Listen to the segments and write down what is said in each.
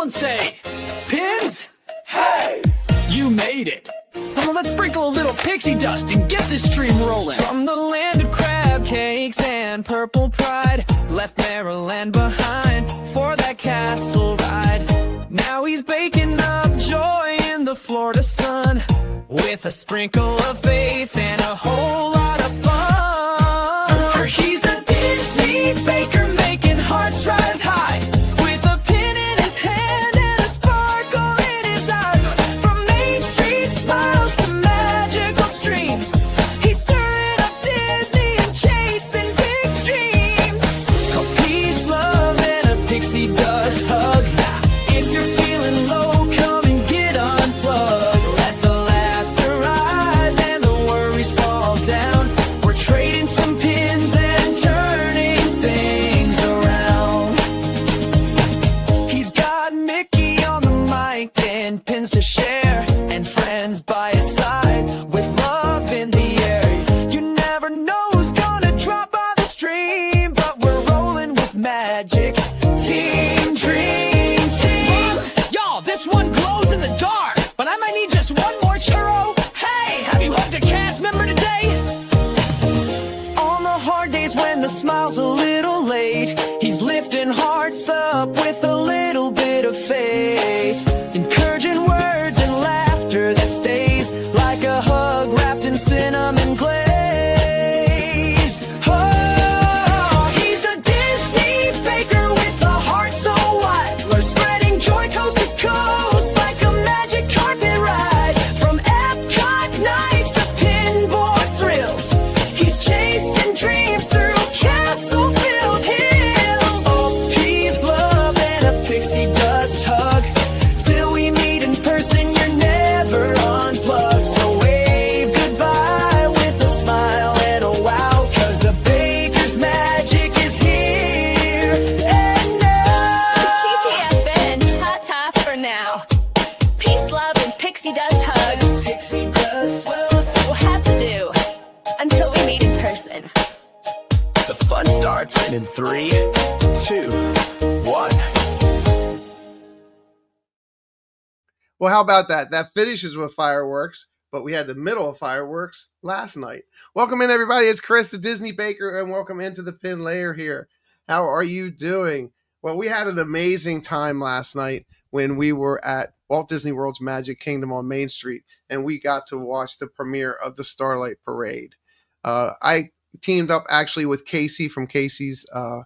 and say, Pins? Hey! You made it. Well, let's sprinkle a little pixie dust and get this stream rolling. From the land of crab cakes and purple pride, left Maryland behind for that castle ride. Now he's baking up joy in the Florida sun, with a sprinkle of faith and a whole lot of fun. Or he's the Disney baker making hearts rise high, with a pin in his hand and a sparkle in his eye. From Main Street smiles to magical streams, he's stirring up Disney and chasing big dreams. Called peace, love, and a pixie dust hug. If you're feeling low, come and get unplugged. Let the laughter rise and the worries fall down. We're trading some pins and turning things around. He's got Mickey on the mic and pins to share, and friends by his side with love in the air. You never know who's gonna drop by the stream, but we're rolling with magic. Team Dream Team. Y'all, this one glows in the dark, but I might need just one more churro. Hey, have you hugged a cast member today? On the hard days when the smile's a little late, he's lifting hearts up with a little bit of faith. Encouraging words and laughter that stays like a hug wrapped in cinnamon glaze. Oh, he's the Disney baker with a heart so wide, we're spreading joy coast to coast like a magic carpet ride. From Epcot nights to pinboard thrills, he's chasing dreams through castle-filled hills. Oh, peace, love, and a pixie dust hug. Till we meet in person, you're never unplugged. So wave goodbye with a smile and a wow, 'cause the baker's magic is here and now. TTFN, ta-ta for now. Peace, love, and pixie dust hugs. Pixie dust, well, We'll have to do until we meet in person. the fun starts in 3, 2, 1. Well, how about that? That finishes with fireworks, but we had the middle of fireworks last night. Welcome in, everybody. It's Chris, the Disney Baker, and welcome into the Pin Layer here. How are you doing? Well, we had an amazing time last night when we were at Walt Disney World's Magic Kingdom on Main Street, and we got to watch the premiere of the Starlight Parade. I teamed up actually with Casey from Casey's Corner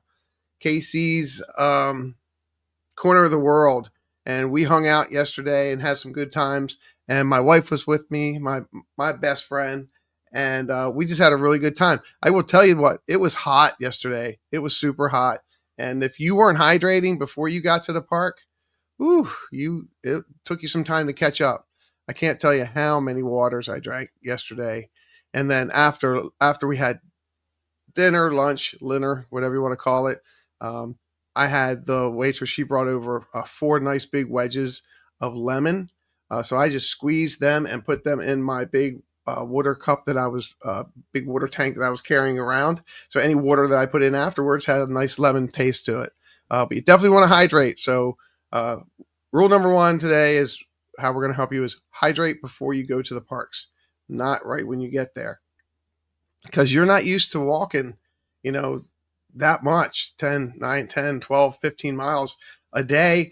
of the World, and we hung out yesterday and had some good times. And my wife was with me, my best friend, and we just had a really good time. I will tell you what, it was hot yesterday. It was super hot, and if you weren't hydrating before you got to the park, it took you some time to catch up. I can't tell you how many waters I drank yesterday. And then after we had dinner, lunch, dinner, whatever you want to call it, I had the waitress, she brought over 4 nice big wedges of lemon. So I just squeezed them and put them in my big water cup big water tank that I was carrying around. So any water that I put in afterwards had a nice lemon taste to it. But you definitely want to hydrate. So rule number 1 today is how we're going to help you is hydrate before you go to the parks, not right when you get there. Because you're not used to walking, that much, 9, 10, 12, 15 miles a day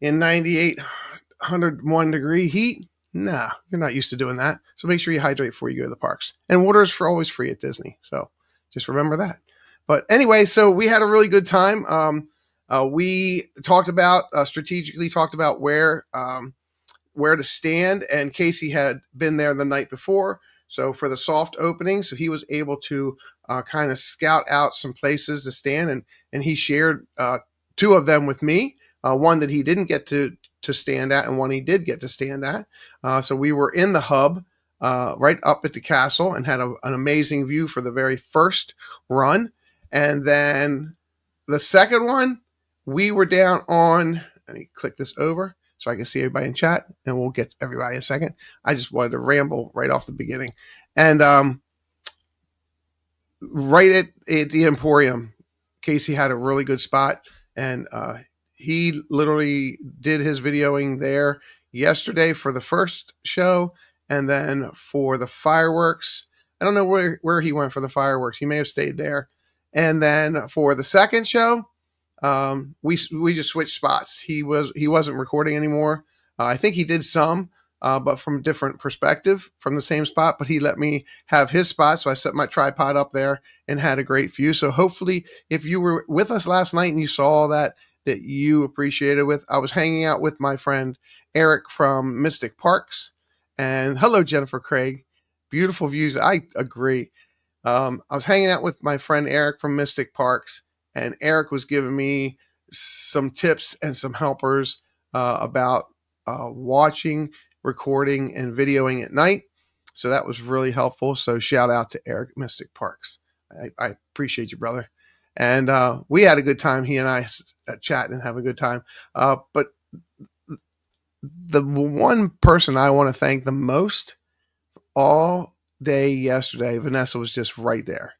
in 98, 101 degree heat. Nah, you're not used to doing that. So make sure you hydrate before you go to the parks. And water is always free at Disney. So just remember that. But anyway, so we had a really good time. We talked about, strategically talked about where to stand. And Casey had been there the night before. So for the soft opening, so he was able to kind of scout out some places to stand, and he shared 2 of them with me. One that he didn't get to stand at, and one he did get to stand at. So we were in the hub right up at the castle and had an amazing view for the very first run. And then the second one, we were down on, let me click this over so I can see everybody in chat, and we'll get to everybody in a second. I just wanted to ramble right off the beginning. And right at the Emporium, Casey had a really good spot, and he literally did his videoing there yesterday for the first show, and then for the fireworks. I don't know where he went for the fireworks. He may have stayed there. And then for the second show, we just switched spots. He wasn't recording anymore. I think he did some, but from a different perspective from the same spot. But he let me have his spot, so I set my tripod up there and had a great view. So hopefully, if you were with us last night and you saw all that you appreciated with, I was hanging out with my friend Eric from Mystic Parks, and hello Jennifer Craig, beautiful views. I agree. I was hanging out with my friend Eric from Mystic Parks, and Eric was giving me some tips and some helpers about watching, recording, and videoing at night. So that was really helpful. So shout out to Eric Mystic Parks. I appreciate you, brother. And we had a good time. He and I chatting and having a good time. But the one person I want to thank the most all day yesterday, Vanessa, was just right there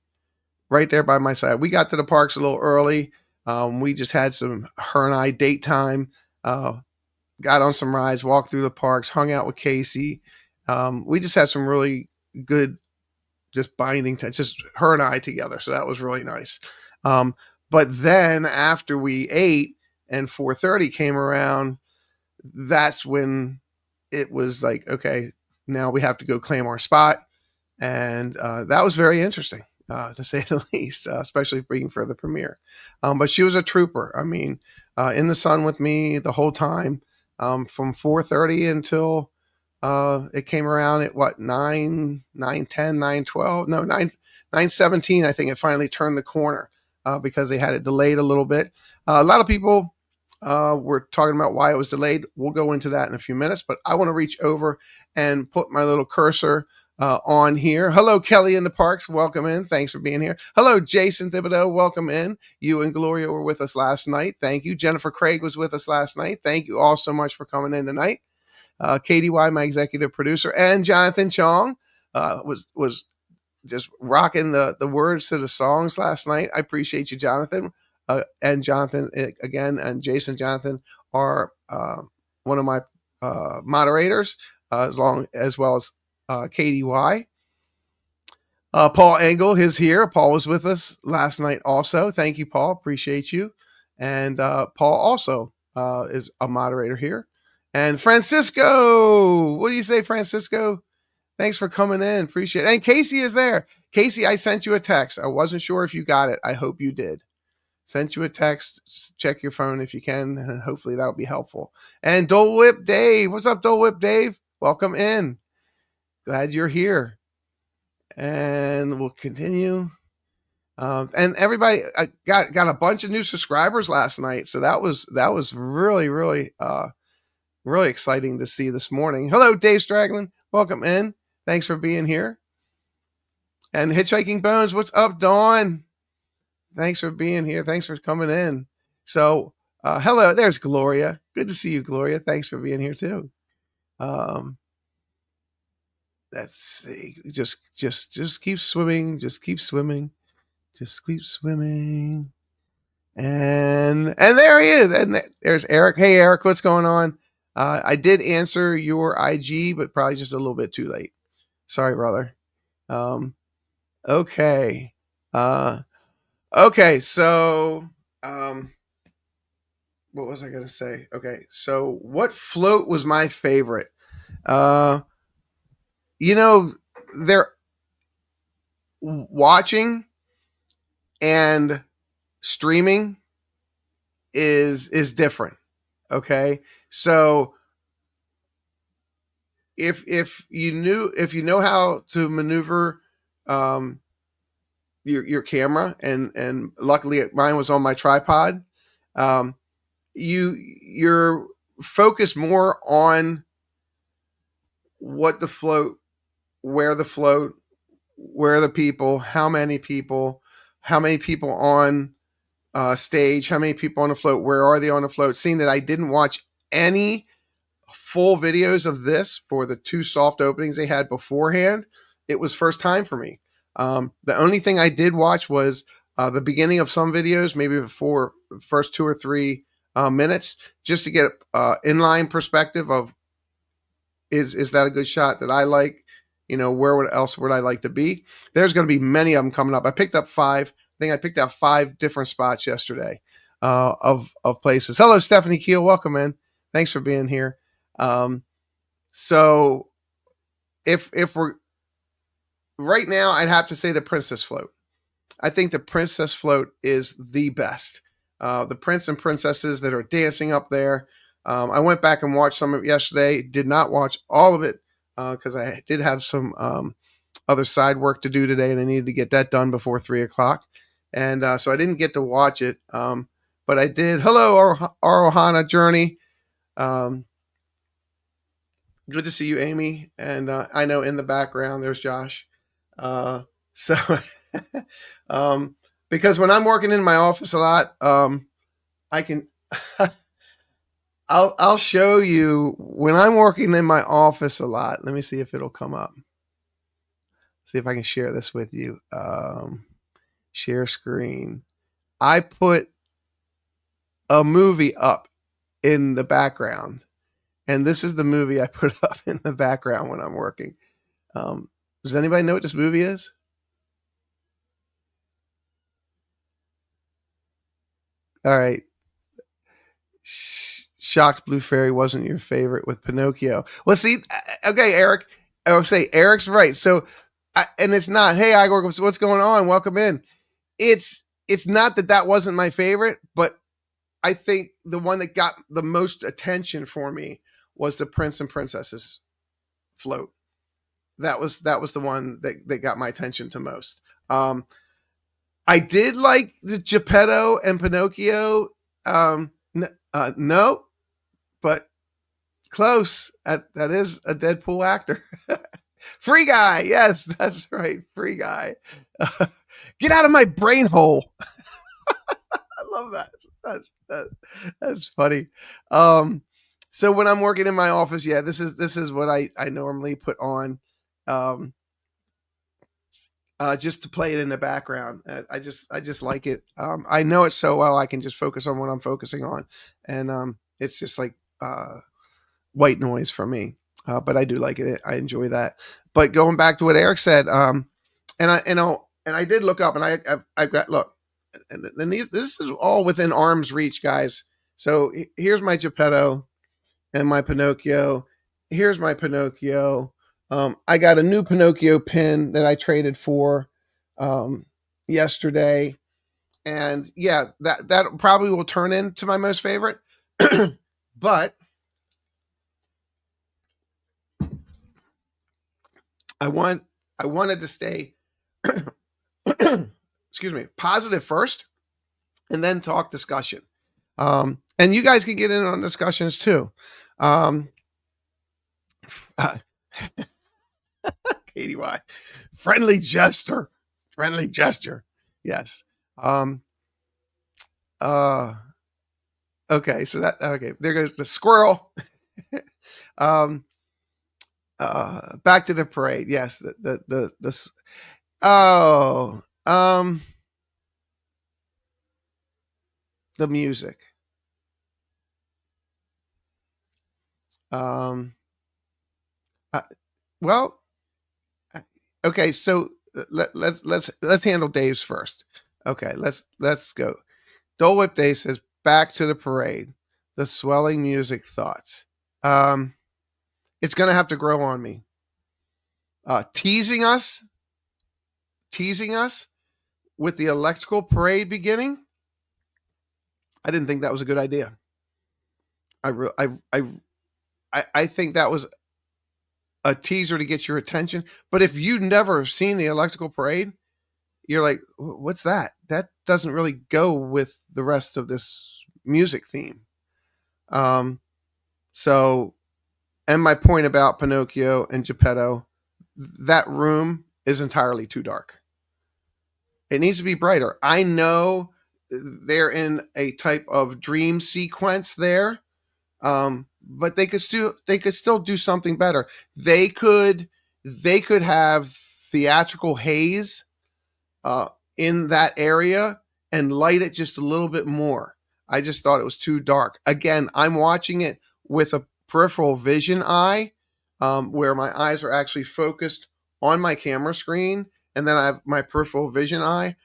by my side. We got to the parks a little early. We just had her and I date time, got on some rides, walked through the parks, hung out with Casey. We just had some really good, just binding time, just her and I together. So that was really nice. But then after we ate and 4:30 came around, that's when it was like, okay, now we have to go claim our spot. And that was very interesting, to say the least, especially being for the premiere. But she was a trooper. I mean, in the sun with me the whole time, from 4:30 until it came around at what, 9:10, 9:12, no, 9:17. I think it finally turned the corner because they had it delayed a little bit. A lot of people were talking about why it was delayed. We'll go into that in a few minutes, but I want to reach over and put my little cursor on here. Hello, Kelly in the parks. Welcome in. Thanks for being here. Hello, Jason Thibodeau. Welcome in. You and Gloria were with us last night. Thank you. Jennifer Craig was with us last night. Thank you all so much for coming in tonight. Katie Y, my executive producer, and Jonathan Chong was just rocking the words to the songs last night. I appreciate you, Jonathan. And Jonathan again, and Jason, Jonathan are one of my moderators, as well as Katie Y. Paul Engel is here. Paul was with us last night also. Thank you, Paul. Appreciate you. And Paul also is a moderator here. And Francisco, what do you say, Francisco? Thanks for coming in. Appreciate it. And Casey is there. Casey, I sent you a text. I wasn't sure if you got it. I hope you did. Sent you a text. Check your phone if you can, and hopefully that'll be helpful. And Dole Whip Dave. What's up, Dole Whip Dave? Welcome in. Glad you're here. And we'll continue. And everybody, I got a bunch of new subscribers last night. So that was really, really, really exciting to see this morning. Hello, Dave Straglin. Welcome in. Thanks for being here. And Hitchhiking Bones, what's up, Dawn? Thanks for being here. Thanks for coming in. So, hello, there's Gloria. Good to see you, Gloria. Thanks for being here too. Let's see. Just keep swimming. Just keep swimming. Just keep swimming. And there he is. And there's Eric. Hey, Eric, what's going on? I did answer your IG, but probably just a little bit too late. Sorry, brother. Okay. Okay. So, what was I going to say? Okay. So what float was my favorite? They're watching and streaming is different. Okay. So if you know how to maneuver your camera, and luckily mine was on my tripod, you're focused more on what the float, where the float, where are the people, how many people on stage, how many people on the float, where are they on the float. Seeing that I didn't watch any full videos of this for the two soft openings they had beforehand, it was first time for me. The only thing I did watch was the beginning of some videos, maybe before the first two or three minutes just to get inline perspective of is that a good shot that I like? Where else would I like to be? There's going to be many of them coming up. I picked up 5. I think I picked out 5 different spots yesterday of places. Hello, Stephanie Keel. Welcome in. Thanks for being here. So if we're right now, I'd have to say the Princess Float. I think the Princess Float is the best. The prince and princesses that are dancing up there. I went back and watched some of it yesterday. Did not watch all of it because I did have some other side work to do today, and I needed to get that done before 3:00. And so I didn't get to watch it, but I did. Hello, Arohana Journey. Good to see you, Amy. And I know in the background there's Josh. So because when I'm working in my office a lot, I can I'll show you when I'm working in my office a lot. Let me see if it'll come up. See if I can share this with you. Share screen. I put a movie up in the background, and this is the movie I put up in the background when I'm working. Does anybody know what this movie is? All right. Shocked Blue Fairy wasn't your favorite with Pinocchio. Well, see, okay, Eric. I will say Eric's right. So, and it's not. Hey, Igor, what's going on? Welcome in. It's not that wasn't my favorite, but I think the one that got the most attention for me was the Prince and Princesses float. That was the one that got my attention to most. I did like the Geppetto and Pinocchio. No, but close. That is a Deadpool actor. Free Guy. Yes, that's right. Free Guy. Get out of my brain hole. I love that. That's funny. So when I'm working in my office, yeah, this is what I normally put on, just to play it in the background. I just like it. I know it so well. I can just focus on what I'm focusing on, and it's just like white noise for me. But I do like it. I enjoy that. But going back to what Eric said, and I did look up, and I got look. And this is all within arm's reach, guys. So here's my Geppetto and my Pinocchio. Here's my Pinocchio. I got a new Pinocchio pin that I traded for yesterday. And yeah, that probably will turn into my most favorite. But I wanted to stay excuse me, positive first, and then talk discussion. And you guys can get in on discussions too. Katie Y. Friendly gesture. Yes. Okay, so there goes the squirrel. Back to the parade. Yes, the music. Well, okay, so let's handle Dave's first. Okay, let's go. Dole Whip Dave says, back to the parade. The swelling music thoughts. It's gonna have to grow on me. Teasing us with the electrical parade beginning. I didn't think that was a good idea. I think that was a teaser to get your attention. But if you've never seen the electrical parade, you're like, what's that? That doesn't really go with the rest of this music theme. So, and my point about Pinocchio and Geppetto, that room is entirely too dark. It needs to be brighter. I know they're in a type of dream sequence there. But they could still do something better. They could have theatrical haze in that area and light it just a little bit more. I just thought it was too dark. Again, I'm watching it with a peripheral vision eye, where my eyes are actually focused on my camera screen, and then I have my peripheral vision eye.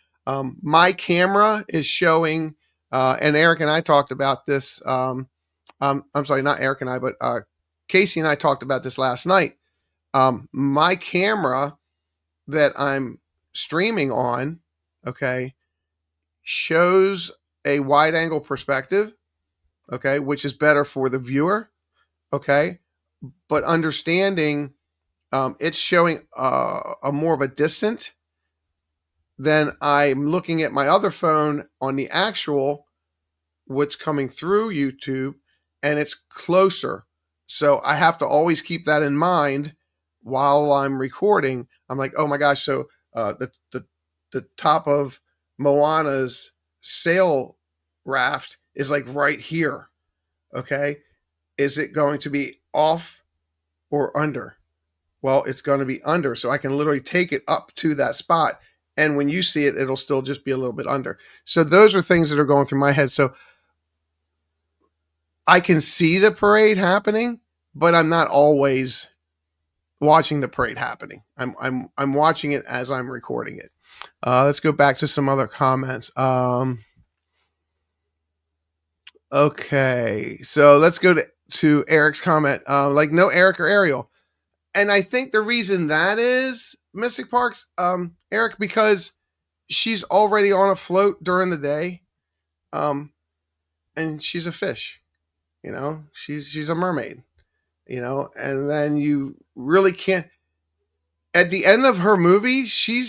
My camera is showing, and Eric and I talked about this. I'm sorry, not Eric and I, but Casey and I talked about this last night. My camera that I'm streaming on, okay, shows a wide angle perspective, okay, which is better for the viewer, okay, but understanding it's showing a more of a distant than I'm looking at my other phone on the actual what's coming through YouTube, and it's closer. So I have to always keep that in mind while I'm recording. I'm like, oh my gosh, so the top of Moana's sail raft is like right here. Okay. Is it going to be off or under? Well, it's going to be under. So I can literally take it up to that spot. And when you see it, it'll still just be a little bit under. So those are things that are going through my head. So I can see the parade happening, but I'm not always watching the parade happening. I'm watching it as I'm recording it. Let's go back to some other comments. Okay, so let's go to Eric's comment. Like no Eric or Ariel, and I think the reason that is Mystic Parks, Eric, because she's already on a float during the day, and she's a fish. You know, she's a mermaid. You know, and then you really can't. At the end of her movie, she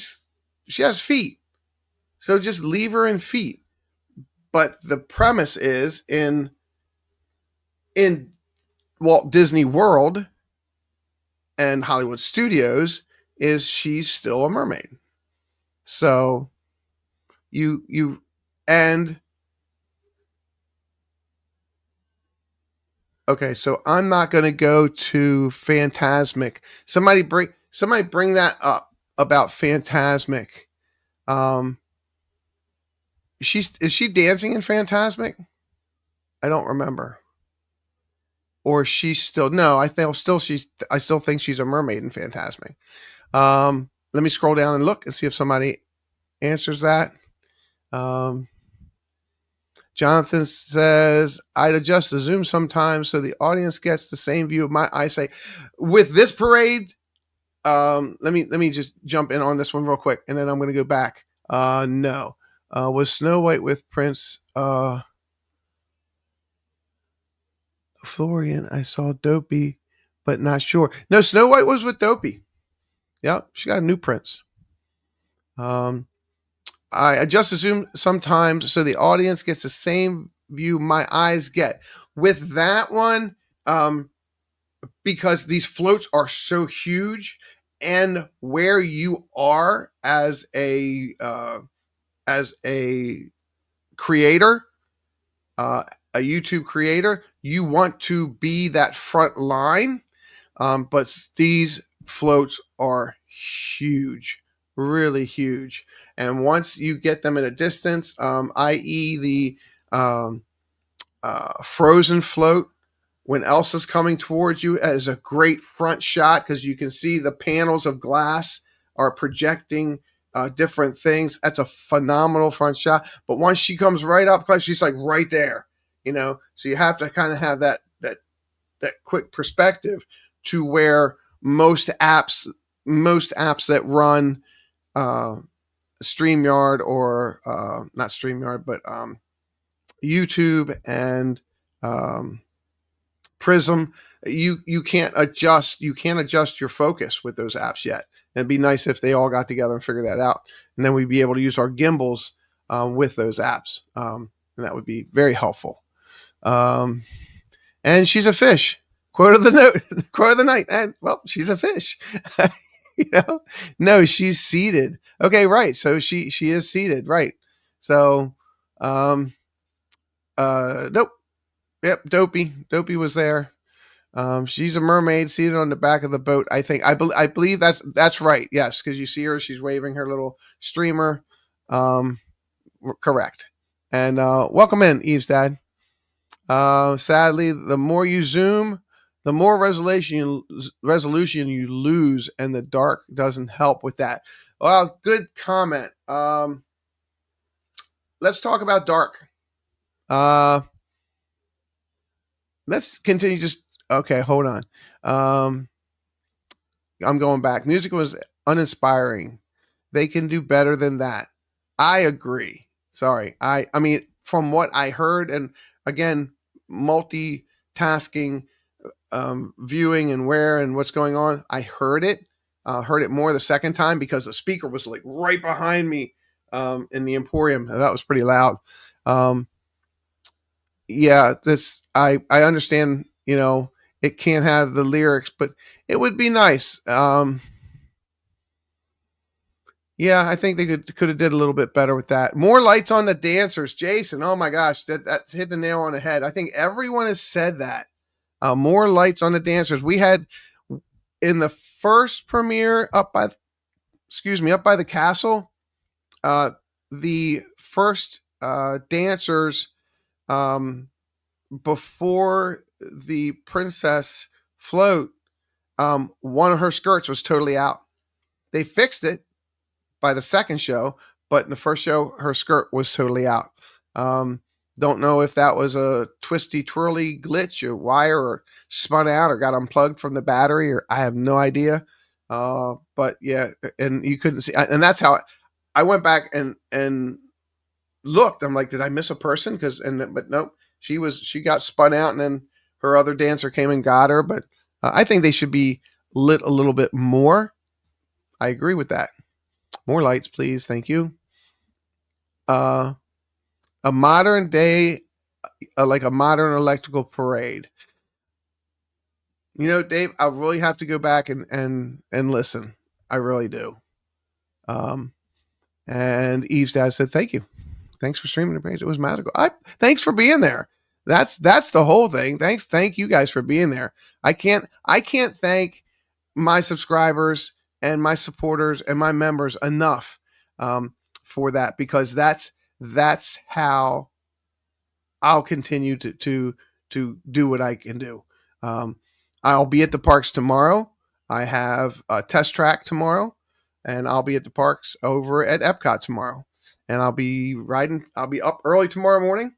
has feet, so just leave her in feet. But the premise is in Walt Disney World and Hollywood Studios is she's still a mermaid. So you and okay, so I'm not going to go to Phantasmic. Somebody bring that up about Phantasmic. Is she dancing in Phantasmic? I don't remember. Or she's still no, I still think she's a mermaid in Phantasmic. Let me scroll down and look and see if somebody answers that. Jonathan says, I'd adjust the zoom sometimes so the audience gets the same view of my eyesight. With this parade, let me just jump in on this one real quick, and then I'm going to go back. No. Was Snow White with Prince Florian? I saw Dopey, but not sure. No, Snow White was with Dopey. Yeah, she got a new prince. I adjust the zoom sometimes so the audience gets the same view my eyes get. With that one, because these floats are so huge, and where you are as a creator, a YouTube creator, you want to be that front line. But these floats are huge, really huge. And once you get them at a distance, i.e. the Frozen float, when Elsa's coming towards you, as a great front shot because you can see the panels of glass are projecting different things. That's a phenomenal front shot. But once she comes right up close, she's like right there, you know. So you have to kind of have that quick perspective to where most apps that run StreamYard or not StreamYard, but YouTube and Prism, you can't adjust your focus with those apps yet. And it'd be nice if they all got together and figured that out, and then we'd be able to use our gimbals with those apps, and that would be very helpful. And she's a fish. Quote of the night. And well, she's a fish. You know, no, she's seated. Okay, right. So she is seated, right? So, nope. Yep, Dopey was there. She's a mermaid seated on the back of the boat. I think I believe that's right. Yes, because you see her, she's waving her little streamer. Correct. And welcome in, Eve's dad. Sadly, the more you zoom, the more resolution you lose, and the dark doesn't help with that. Well, good comment. Let's talk about dark. Uh, let's continue. Just okay. Hold on. Um, I'm going back. Music was uninspiring. They can do better than that. I agree. Sorry. I mean, from what I heard, and again, multitasking, viewing and where and what's going on, I heard it. Heard it more the second time because the speaker was like right behind me in the Emporium. That was pretty loud. Um, yeah, this I understand. You know, it can't have the lyrics, but it would be nice. Yeah, I think they could have did a little bit better with that. More lights on the dancers, Jason. Oh my gosh, that's hit the nail on the head. I think everyone has said that. More lights on the dancers. We had in the first premiere up by the castle. The first dancers before the princess float. One of her skirts was totally out. They fixed it by the second show, but in the first show, her skirt was totally out. Don't know if that was a twisty twirly glitch or wire or spun out or got unplugged from the battery, or I have no idea. But yeah, and you couldn't see, and that's how I went back and looked. I'm like, did I miss a person? But nope, she got spun out, and then her other dancer came and got her. But I think they should be lit a little bit more. I agree with that. More lights, please. Thank you. A modern day, like a modern electrical parade. You know, Dave, I really have to go back and listen. I really do. Um, and Eve's dad said, "Thank you. Thanks for streaming the page. It was magical. Thanks for being there. That's the whole thing. Thank you guys for being there. I can't thank my subscribers and my supporters and my members enough for that, because that's how I'll continue to do what I can do. I'll be at the parks tomorrow. I have a test track tomorrow, and I'll be at the parks over at Epcot tomorrow. And I'll be up early tomorrow morning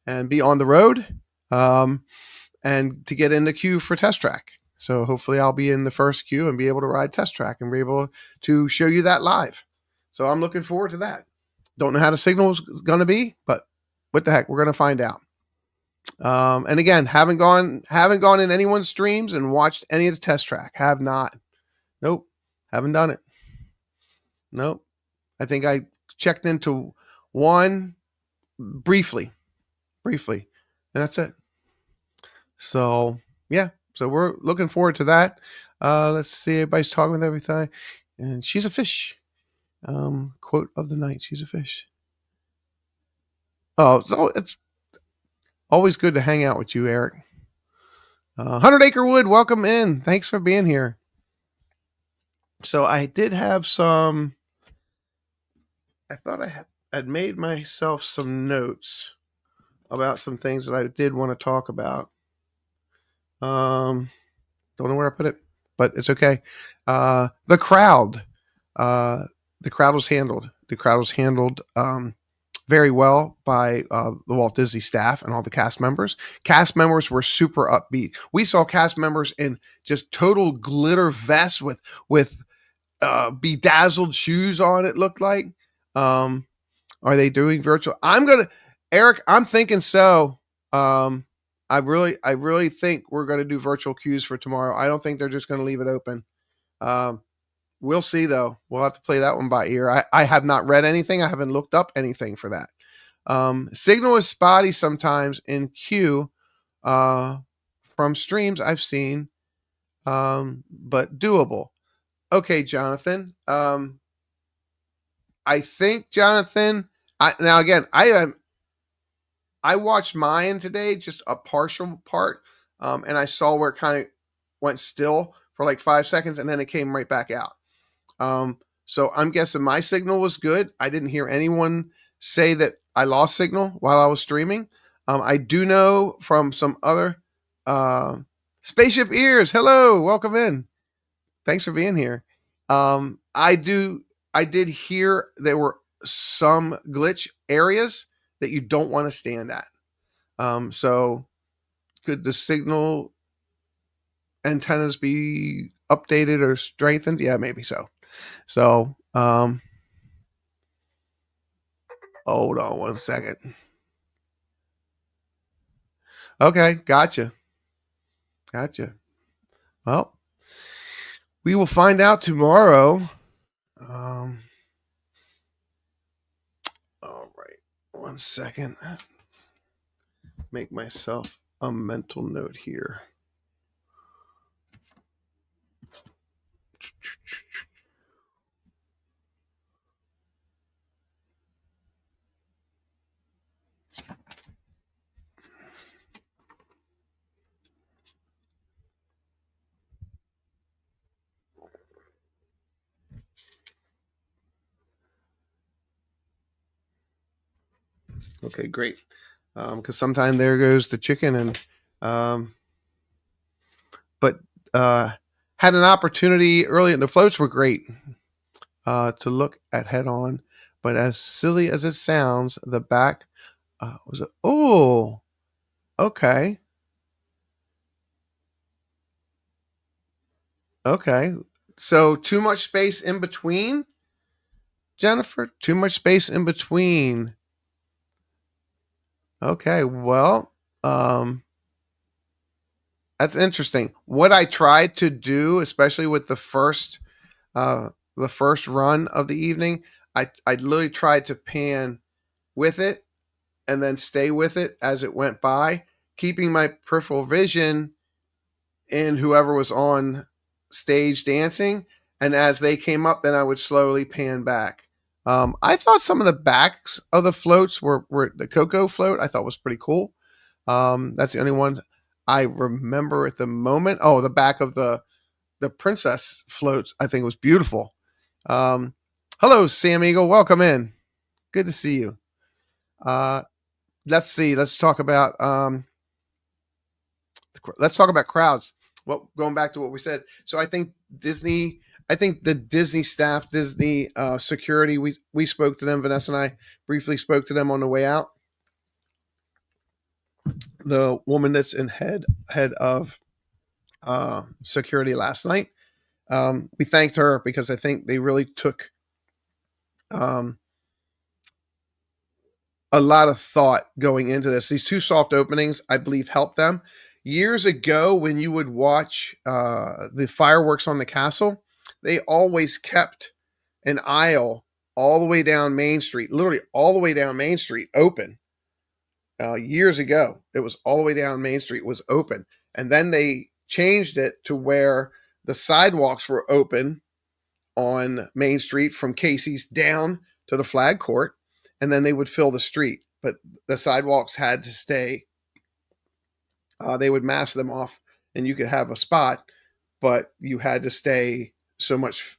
and be on the road and to get in the queue for test track. So hopefully I'll be in the first queue and be able to ride test track and be able to show you that live. So I'm looking forward to that. Don't know how the signal is going to be, but what the heck, we're going to find out. And again, haven't gone in anyone's streams and watched any of the test track. Have not. Nope. Haven't done it. Nope. I think I checked into one briefly, and that's it. So yeah. So we're looking forward to that. Let's see. Everybody's talking with everything. And she's a fish. Quote of the night. She's a fish. Oh, so it's always good to hang out with you, Eric. 100 Acre Wood, welcome in. Thanks for being here. So I did have some. I thought I had made myself some notes about some things that I did want to talk about. Don't know where I put it, but it's okay. The crowd. The crowd was handled. Very well by the Walt Disney staff and all the cast members. Cast members were super upbeat. We saw cast members in just total glitter vests with bedazzled shoes on, it looked like. Are they doing virtual? Eric, I'm thinking so. I really think we're going to do virtual queues for tomorrow. I don't think they're just going to leave it open. We'll see, though. We'll have to play that one by ear. I have not read anything. I haven't looked up anything for that. Signal is spotty sometimes in queue from streams I've seen, but doable. Okay, Jonathan. I think, Jonathan, now again, I watched Mayan today, just a partial part, and I saw where it kind of went still for like 5 seconds, and then it came right back out. So I'm guessing my signal was good. I didn't hear anyone say that I lost signal while I was streaming. I do know from some other uh, Spaceship Ears. Hello, welcome in. Thanks for being here. I did hear there were some glitch areas that you don't want to stand at. So could the signal antennas be updated or strengthened? Yeah, maybe so. So, hold on one second. Okay, gotcha. Gotcha. Well, we will find out tomorrow. Um, all right, one second. Make myself a mental note here. Okay, great. Because sometimes there goes the chicken, and um, but had an opportunity early, and the floats were great to look at head on. But as silly as it sounds, the back was okay, okay. So too much space in between, Jennifer. Too much space in between. Okay, well, that's interesting. What I tried to do, especially with uh, the first run of the evening, I literally tried to pan with it and then stay with it as it went by, keeping my peripheral vision in whoever was on stage dancing. And as they came up, then I would slowly pan back. I thought some of the backs of the floats were the Coco float. I thought was pretty cool. That's the only one I remember at the moment. Oh, the back of the princess floats I think was beautiful. Um, Hello, Sam Eagle. Welcome in. Good to see you. Uh, let's see. Let's talk about crowds. Well, going back to what we said. So I think Disney. I think the Disney staff, Disney security. We spoke to them. Vanessa and I briefly spoke to them on the way out. The woman that's in head of security last night. We thanked her because I think they really took um, a lot of thought going into this. These two soft openings, I believe, helped them. Years ago, when you would watch the fireworks on the castle, they always kept an aisle all the way down Main Street, literally all the way down Main Street, open. Years ago, it was all the way down Main Street was open, and then they changed it to where the sidewalks were open on Main Street from Casey's down to the flag court, and then they would fill the street. But the sidewalks had to stay. They would mask them off, and you could have a spot, but you had to stay so much.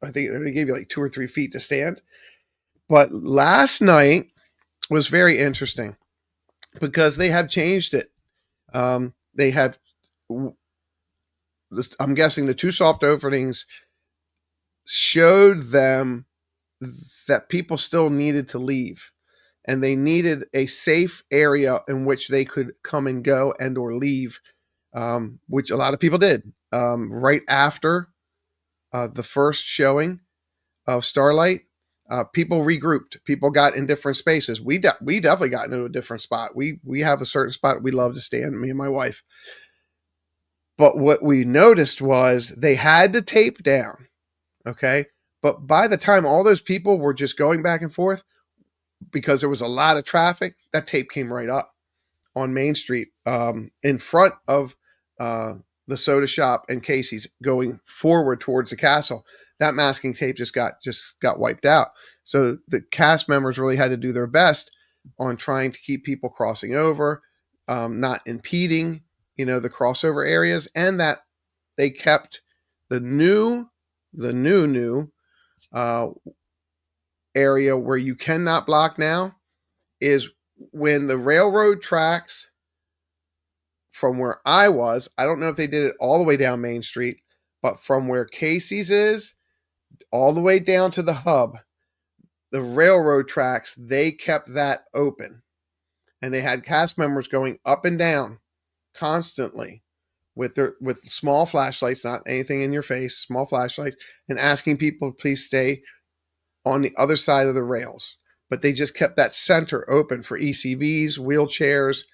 I think it only gave you like 2 or 3 feet to stand. But last night was very interesting because they have changed it. They have, I'm guessing, the two soft openings showed them that people still needed to leave, and they needed a safe area in which they could come and go and or leave, which a lot of people did. Right after the first showing of Starlight, people regrouped. People got in different spaces. We definitely got into a different spot. We have a certain spot we love to stand, me and my wife. But what we noticed was they had to tape down. Okay. But by the time all those people were just going back and forth, because there was a lot of traffic, that tape came right up on Main Street, in front of the soda shop and Casey's, going forward towards the castle. That masking tape just got wiped out. So the cast members really had to do their best on trying to keep people crossing over, not impeding, the crossover areas, and that they kept the new uh, area where you cannot block now is when the railroad tracks from where I was, I don't know if they did it all the way down Main Street, but from where Casey's is all the way down to the hub, the railroad tracks, they kept that open. And they had cast members going up and down constantly with small flashlights, not anything in your face, small flashlights, and asking people to please stay on the other side of the rails. But they just kept that center open for ECVs, wheelchairs,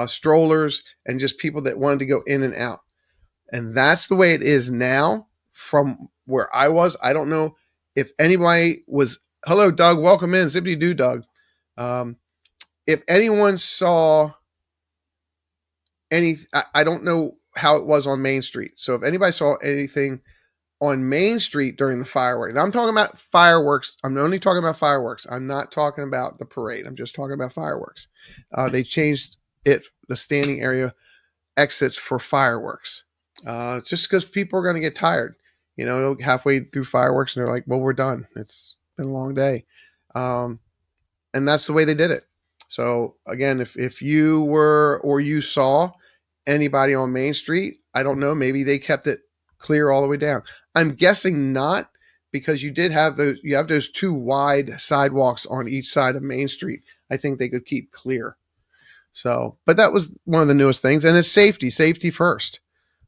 strollers, and just people that wanted to go in and out. And that's the way it is now from where I was. I don't know if anybody was, hello, Doug, welcome in, zippity doo, Doug. If anyone saw I don't know how it was on Main Street. So if anybody saw anything on Main Street during the fireworks, and I'm talking about fireworks. I'm only talking about fireworks. I'm not talking about the parade. I'm just talking about fireworks. They changed the standing area exits for fireworks, just because people are going to get tired, halfway through fireworks and they're like, well, we're done. It's been a long day. And that's the way they did it. So again, if you were, or you saw anybody on Main Street, I don't know, maybe they kept it clear all the way down. I'm guessing not, because you have those two wide sidewalks on each side of Main Street. I think they could keep clear. So, but that was one of the newest things, and it's safety first.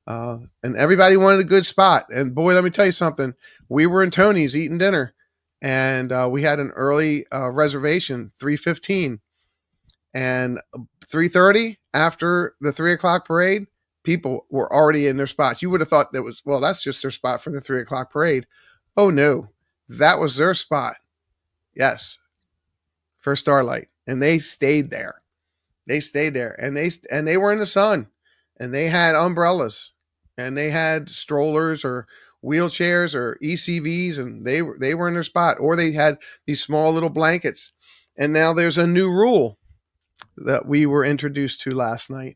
And everybody wanted a good spot. And boy, let me tell you something. We were in Tony's eating dinner, and we had an early reservation, 3:15. And 3:30, after the 3:00 parade, people were already in their spots. You would have thought that's just their spot for the 3:00 parade. Oh no, that was their spot. Yes, for Starlight. And they stayed there. And they were in the sun, and they had umbrellas, and they had strollers or wheelchairs or ECVs, and they were in their spot, or they had these small little blankets. And now there's a new rule that we were introduced to last night.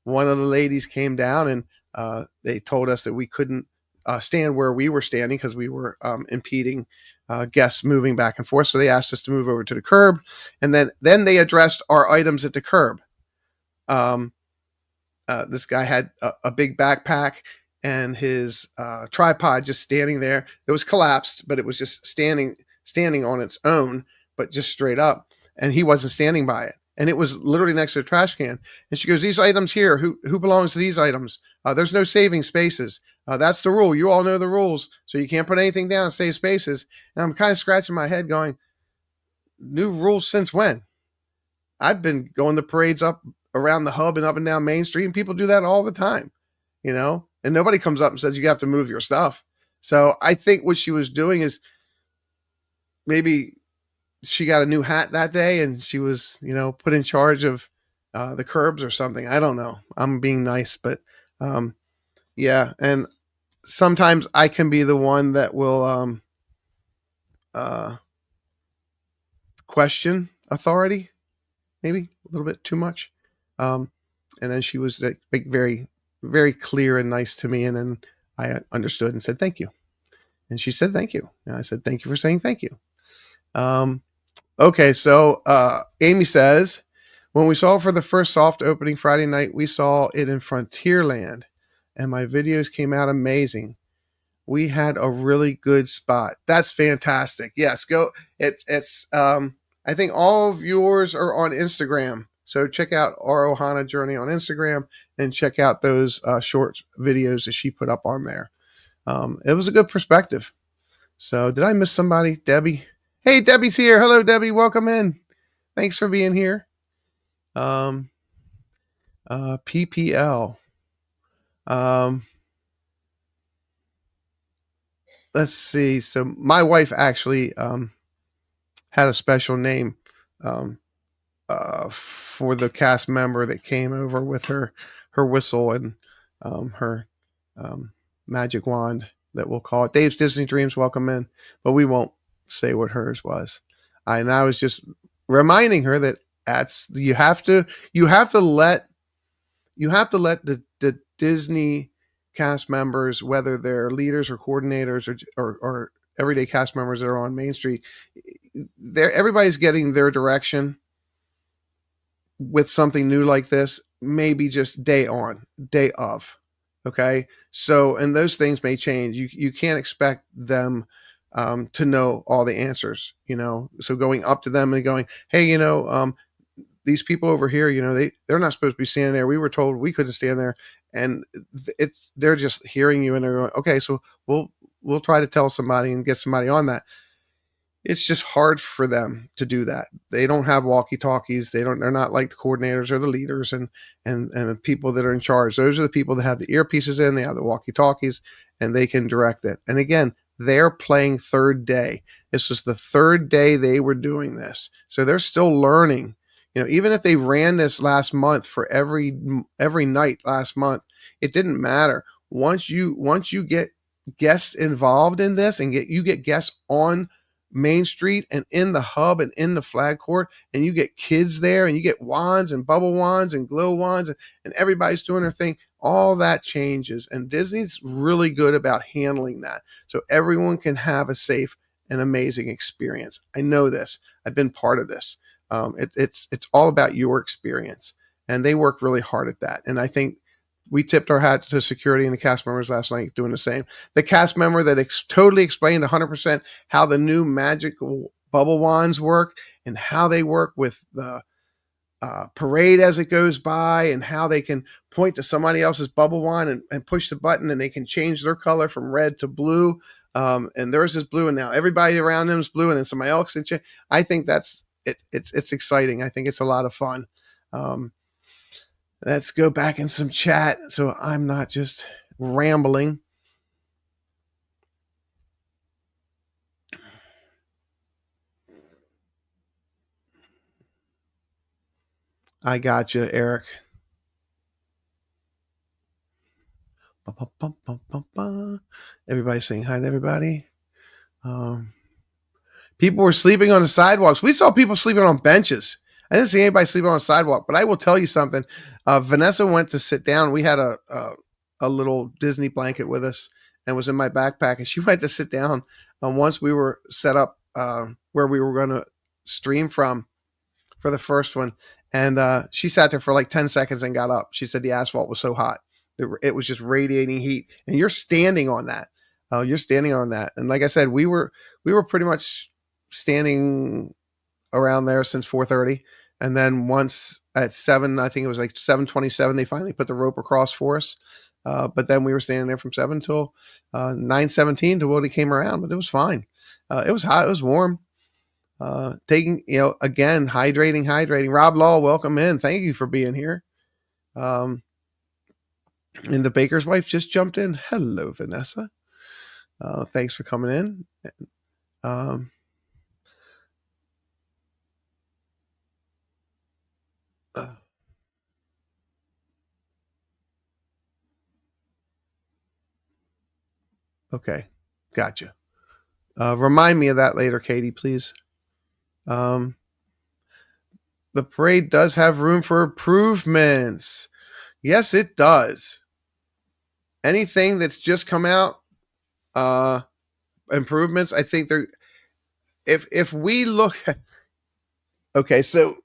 One of the ladies came down, and they told us that we couldn't stand where we were standing because we were impeding guests moving back and forth. So they asked us to move over to the curb, and then they addressed our items at the curb. This guy had a big backpack and his tripod just standing there. It was collapsed, but it was just standing on its own, but just straight up. And he wasn't standing by it. And it was literally next to the trash can. And she goes, these items here, who belongs to these items? There's no saving spaces. That's the rule. You all know the rules. So you can't put anything down and save spaces. And I'm kind of scratching my head going, new rules since when? I've been going to parades up around the hub and up and down Main Street, and people do that all the time, and nobody comes up and says you have to move your stuff. So I think what she was doing is maybe she got a new hat that day and she was, put in charge of the curbs or something. I don't know. I'm being nice, but yeah. And sometimes I can be the one that will question authority, maybe a little bit too much. And then she was very, very clear and nice to me. And then I understood and said, thank you. And she said, thank you. And I said, thank you for saying thank you. Okay. So, Amy says, when we saw it for the first soft opening Friday night, we saw it in Frontierland and my videos came out amazing. We had a really good spot. That's fantastic. Yes. Go. It's, I think all of yours are on Instagram. So check out our Ohana Journey on Instagram and check out those short videos that she put up on there. It was a good perspective. So did I miss somebody? Debbie? Hey, Debbie's here. Hello, Debbie. Welcome in. Thanks for being here. PPL. Let's see. So my wife actually had a special name for the cast member that came over with her whistle and her magic wand, that we'll call it. Dave's Disney Dreams, welcome in, but we won't say what hers was. And I was just reminding her that you have to let the Disney cast members, whether they're leaders or coordinators or everyday cast members that are on Main Street, everybody's getting their direction with something new like this, maybe just day on, day of. Okay. So, and those things may change. You can't expect them to know all the answers, So going up to them and going, hey, these people over here, they're not supposed to be standing there. We were told we couldn't stand there. And they're just hearing you and they're going, okay, so we'll try to tell somebody and get somebody on that. It's just hard for them to do that. They don't have walkie talkies. They're not like the coordinators or the leaders and the people that are in charge. Those are the people that have the earpieces in, they have the walkie talkies, and they can direct it. And again, they're playing third day. This was the third day they were doing this. So they're still learning. Even if they ran this last month for every night last month, it didn't matter. Once you get guests involved in this and you get guests on Main Street and in the hub and in the flag court, and you get kids there and you get wands and bubble wands and glow wands and everybody's doing their thing, all that changes. And Disney's really good about handling that so everyone can have a safe and amazing experience. I know this. I've been part of this. It's all about your experience, and they work really hard at that. And I think we tipped our hats to security and the cast members last night doing the same. The cast member that totally explained 100% how the new magical bubble wands work and how they work with the parade as it goes by, and how they can point to somebody else's bubble wand and push the button and they can change their color from red to blue. And theirs is blue, and now everybody around them is blue, and then somebody else can change. I think that's it. It's exciting. I think it's a lot of fun. Let's go back in some chat so I'm not just rambling. I got you, Eric. Everybody's saying hi to everybody. People were sleeping on the sidewalks. We saw people sleeping on benches. I didn't see anybody sleeping on a sidewalk, but I will tell you something. Vanessa went to sit down. We had a little Disney blanket with us and was in my backpack, and she went to sit down. Once we were set up where we were going to stream from for the first one, and she sat there for like 10 seconds and got up. She said the asphalt was so hot. It was just radiating heat, and you're standing on that. You're standing on that. And like I said, we were pretty much standing around there since 4:30. And then once at 7, I think it was like 7:27, they finally put the rope across for us. But then we were standing there from 7 till 9:17 till Woody came around, but it was fine. It was hot. It was warm. Taking, again, hydrating. Rob Law, welcome in. Thank you for being here. And the baker's wife just jumped in. Hello, Vanessa. Thanks for coming in. Okay, gotcha. Remind me of that later, Katie, please. The parade does have room for improvements. Yes, it does. Anything that's just come out, improvements, I think they're, if we look at, okay, so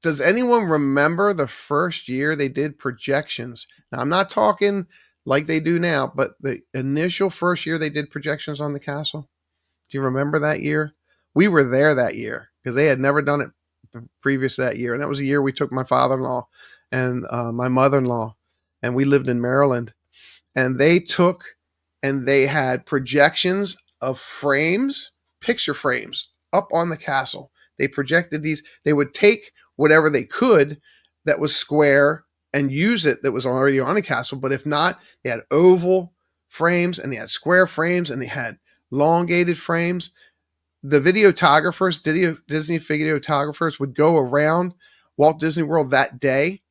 does anyone remember the first year they did projections? Now, I'm not talking like they do now, but the initial first year they did projections on the castle. Do you remember that year? We were there that year because they had never done it previous to that year. And that was the year we took my father-in-law and my mother-in-law, and we lived in Maryland. And they had projections of frames, picture frames, up on the castle. They projected these. They would take whatever they could that was square and use it that was already on a castle. But if not, they had oval frames and they had square frames and they had elongated frames. The videographers, Disney videographers, would go around Walt Disney World that day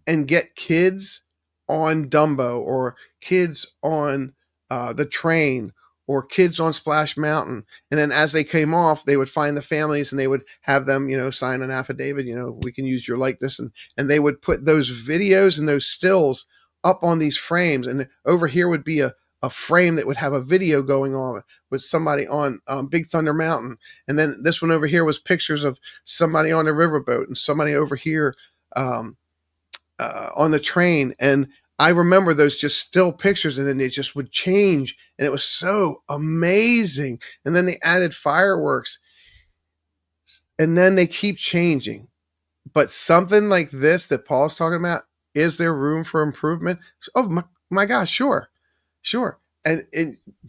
and get kids on Dumbo or kids on the train or kids on Splash Mountain. And then as they came off, they would find the families and they would have them, sign an affidavit, we can use your likeness. And they would put those videos and those stills up on these frames. And over here would be a a frame that would have a video going on with somebody on Big Thunder Mountain. And then this one over here was pictures of somebody on a riverboat and somebody over here on the train. And I remember those just still pictures, and then they just would change. And it was so amazing. And then they added fireworks, and then they keep changing. But something like this that Paul's talking about, is there room for improvement? Oh my gosh, sure. And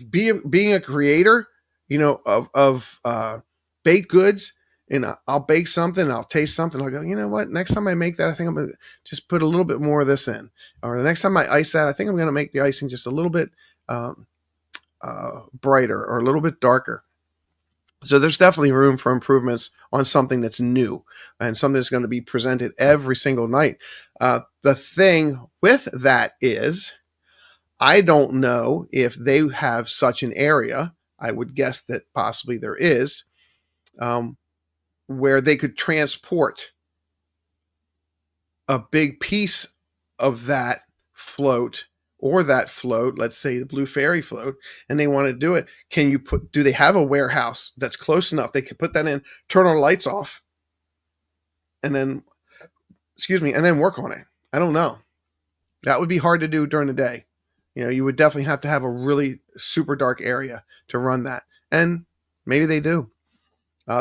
being a creator, of baked goods, and I'll bake something, I'll taste something, I'll go, you know what? Next time I make that, I think I'm gonna just put a little bit more of this in. Or the next time I ice that, I think I'm gonna make the icing just a little bit brighter or a little bit darker. So there's definitely room for improvements on something that's new and something that's going to be presented every single night. The thing with that is, I don't know if they have such an area. I would guess that possibly there is, where they could transport a big piece of that float, or that float, let's say the Blue Fairy float, and they want to do it. Do they have a warehouse that's close enough they could put that in, turn our lights off, and then work on it? I don't know. That would be hard to do during the day. You would definitely have to have a really super dark area to run that. And maybe they do.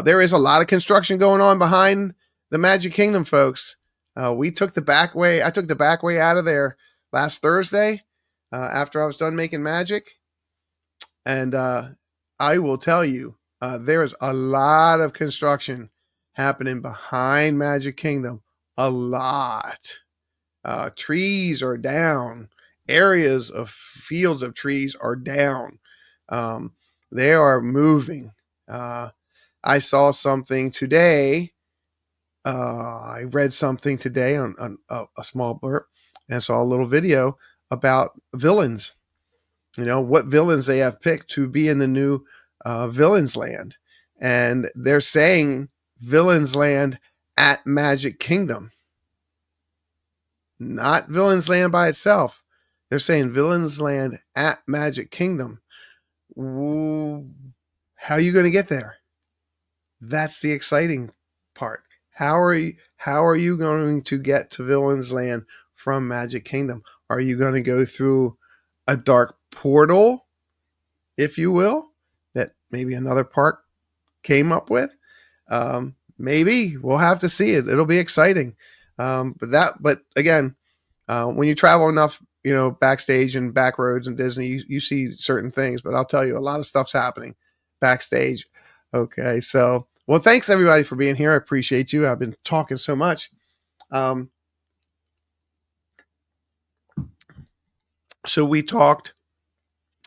There is a lot of construction going on behind the Magic Kingdom, folks. We took the back way. I took the back way out of there last Thursday after I was done making magic. And I will tell you, there's a lot of construction happening behind Magic Kingdom. A lot. Trees are down. Areas of fields of trees are down. They are moving. I saw something today. I read something today on a small blurb, and I saw a little video about villains. What villains they have picked to be in the new Villains Land. And they're saying Villains Land at Magic Kingdom. Not Villains Land by itself. They're saying Villains Land at Magic Kingdom. How are you going to get there? That's the exciting part. How are you going to get to Villains Land from Magic Kingdom? Are you going to go through a dark portal, if you will, that maybe another park came up with? Maybe. We'll have to see it. It'll be exciting. But again, when you travel enough, backstage and back roads and Disney, you see certain things. But I'll tell you, a lot of stuff's happening backstage. Okay, so, well, thanks everybody for being here. I appreciate you. I've been talking so much. So we talked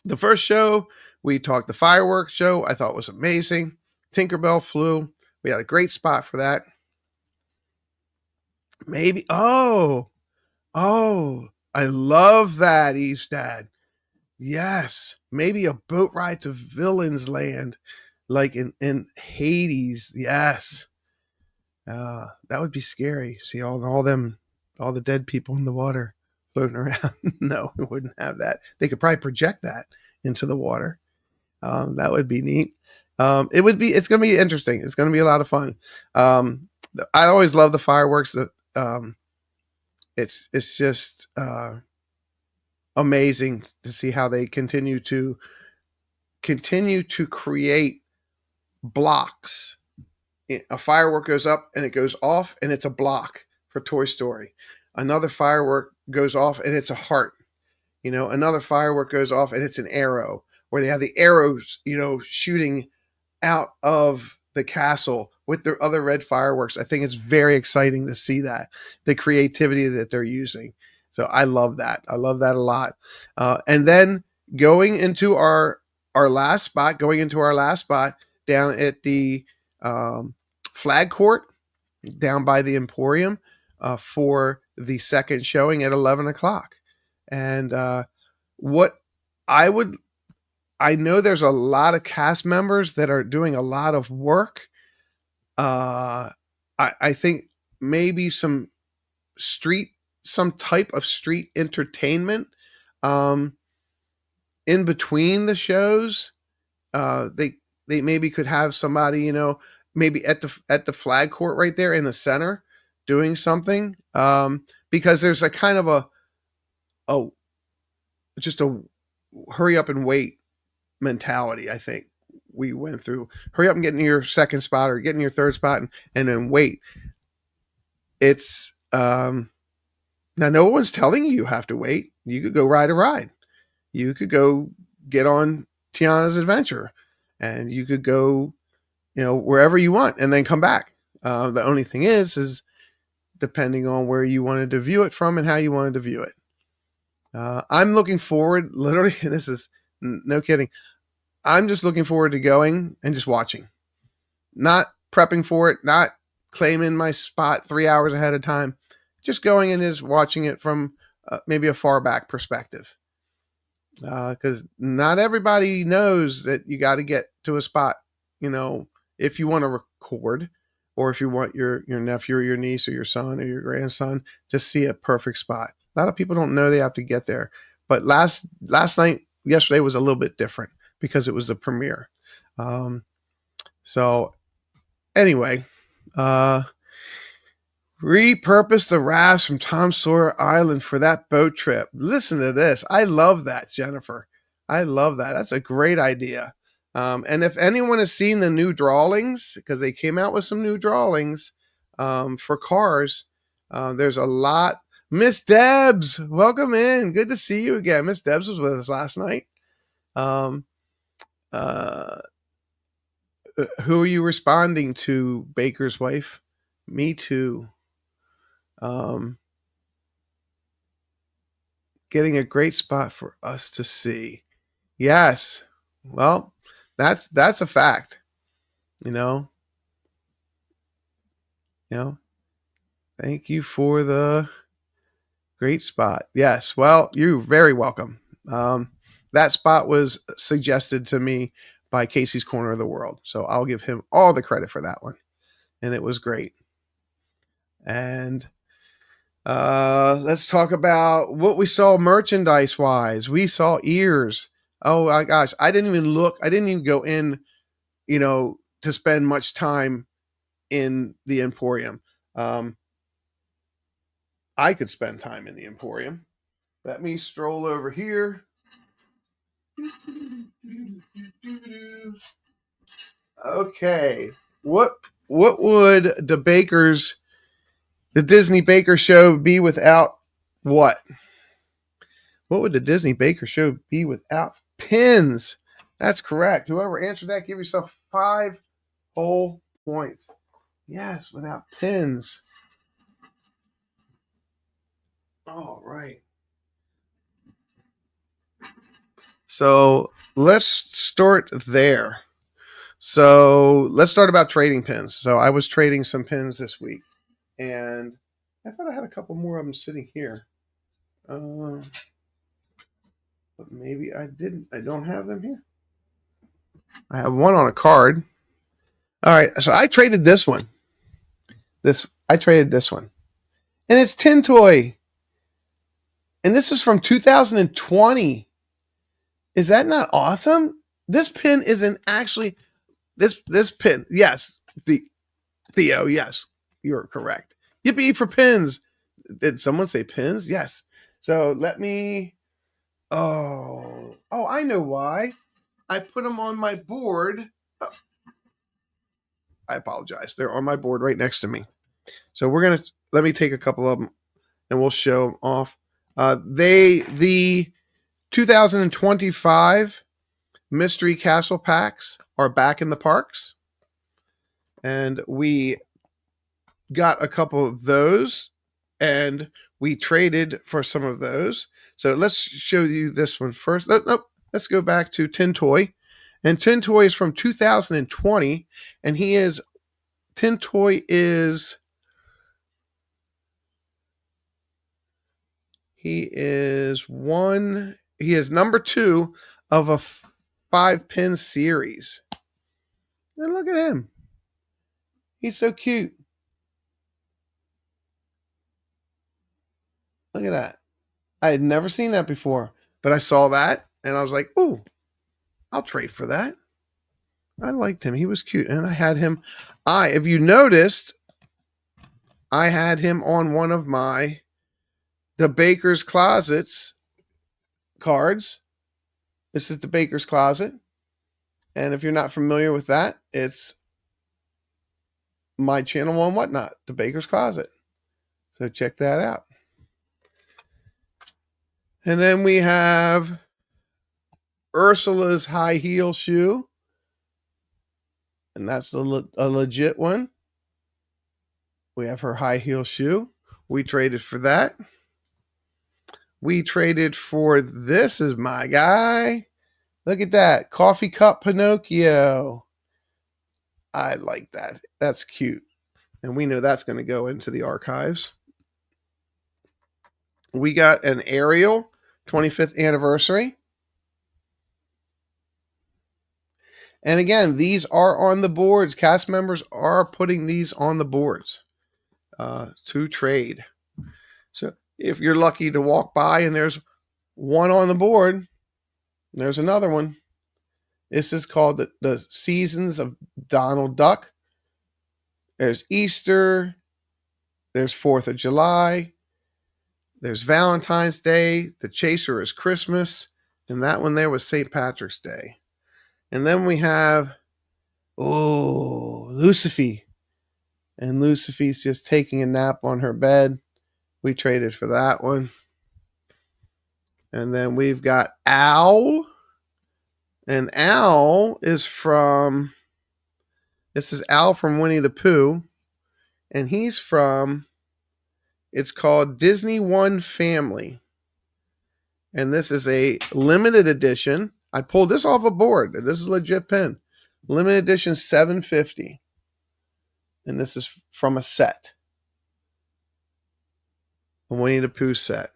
the first show. We talked the fireworks show. I thought was amazing. Tinkerbell flew. We had a great spot for that. Maybe. Oh, I love that, Eve's dad. Yes. Maybe a boat ride to Villains Land, like in Hades. Yes. That would be scary. See all the dead people in the water floating around. No, we wouldn't have that. They could probably project that into the water. That would be neat. It's going to be interesting. It's going to be a lot of fun. I always love the fireworks. It's just amazing to see how they continue to create blocks. A firework goes up and it goes off, and it's a block for Toy Story. Another firework goes off and it's a heart. Another firework goes off and it's an arrow, where they have the arrows, shooting out of the castle with their other red fireworks. I think it's very exciting to see that, the creativity that they're using. So I love that. I love that a lot. And then going into our last spot down at the flag court, down by the Emporium, for the second showing at 11 o'clock. And I know there's a lot of cast members that are doing a lot of work. I think maybe some type of street entertainment in between the shows, they maybe could have somebody, maybe at the flag court right there in the center doing something, because there's a kind of a just a hurry up and wait mentality. I think we went through hurry up and get in your second spot or get in your third spot and then wait. It's now no one's telling you have to wait. You could go ride a ride. You could go get on Tiana's Adventure, and you could go, wherever you want, and then come back. The only thing is depending on where you wanted to view it from and how you wanted to view it. I'm looking forward, literally, and this is no kidding. I'm just looking forward to going and just watching, not prepping for it, not claiming my spot 3 hours ahead of time, just going and just watching it from maybe a far back perspective. Because not everybody knows that you got to get to a spot, if you want to record, or if you want your nephew or your niece or your son or your grandson to see a perfect spot. A lot of people don't know they have to get there. But yesterday was a little bit different because it was the premiere. So anyway, repurpose the rafts from Tom Sawyer Island for that boat trip. Listen to this. I love that, Jennifer. I love that. That's a great idea. And if anyone has seen the new drawings, because they came out with some new drawings for cars, there's a lot. Miss Debs, welcome in. Good to see you again. Miss Debs was with us last night. Who are you responding to, Baker's wife? Me too. Getting a great spot for us to see. Yes. Well, that's a fact. Thank you for the great spot. Yes. Well, you're very welcome. That spot was suggested to me by Casey's Corner of the World. So I'll give him all the credit for that one. And it was great. And let's talk about what we saw merchandise wise. We saw ears. Oh my gosh. I didn't even look. I didn't even go in, to spend much time in the Emporium. I could spend time in the Emporium. Let me stroll over here. Okay. What would the Disney Baker Show be without what? What would the Disney Baker Show be without pins? That's correct. Whoever answered that, give yourself 5 whole points. Yes, without pins. All right. So let's start there. So let's start about trading pins. So I was trading some pins this week, and I thought I had a couple more of them sitting here. But maybe I didn't. I don't have them here. I have one on a card. All right. So I traded this one. I traded this one. And it's Tin Toy. And this is from 2020. Is that not awesome? This pin isn't actually this pin. Yes. Theo, yes. You're correct. Yippee for pins. Did someone say pins? Yes. So let me Oh, I know why. I put them on my board. Oh, I apologize. They're on my board right next to me. So let me take a couple of them and we'll show them off. The 2025 Mystery Castle packs are back in the parks. And we got a couple of those and we traded for some of those. So let's show you this one first. Let's go back to Tin Toy. And Tin Toy is from 2020. And Tin Toy is... He is number 2 of a 5-pin series. And look at him. He's so cute. Look at that. I had never seen that before, but I saw that And I was like, "Ooh, I'll trade for that." I liked him. He was cute. And I had him. If you noticed, I had him on one of the Baker's Closets cards. This is the Baker's Closet. And if you're not familiar with that, it's my channel on Whatnot, the Baker's Closet. So check that out. And then we have Ursula's high heel shoe. And that's a legit one. We have her high heel shoe. We traded for that. We traded for this is my guy. Look at that. Coffee cup Pinocchio. I like that. That's cute. And we know that's going to go into the archives. We got an Ariel 25th anniversary. And again, these are on the boards. Cast members are putting these on the boards to trade. So if you're lucky to walk by and there's one on the board, there's another one. This is called the Seasons of Donald Duck. There's Easter. There's 4th of July. There's Valentine's Day. The Chaser is Christmas. And that one there was St. Patrick's Day. And then we have, Lucifer. And Lucifer's just taking a nap on her bed. We traded for that one. And then we've got Owl. And Owl is this is Owl from Winnie the Pooh. And he's it's called Disney One Family. And this is a limited edition. I pulled this off a board. This is a legit pin. Limited edition 750. And this is from a set. A Winnie the Pooh set.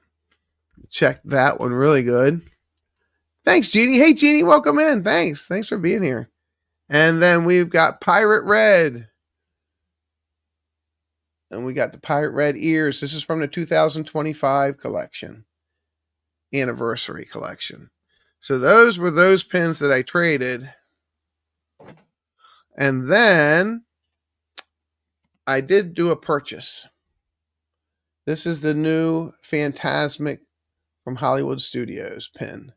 Check that one. Really good. Thanks, Jeannie. Hey, Jeannie, welcome in. Thanks. Thanks for being here. And then we've got Pirate Red. And we got the Pirate Red ears. This is from the 2025 collection. Anniversary collection. So those were those pins that I traded. And then I did do a purchase. This is the new Phantasmic from Hollywood Studios pin.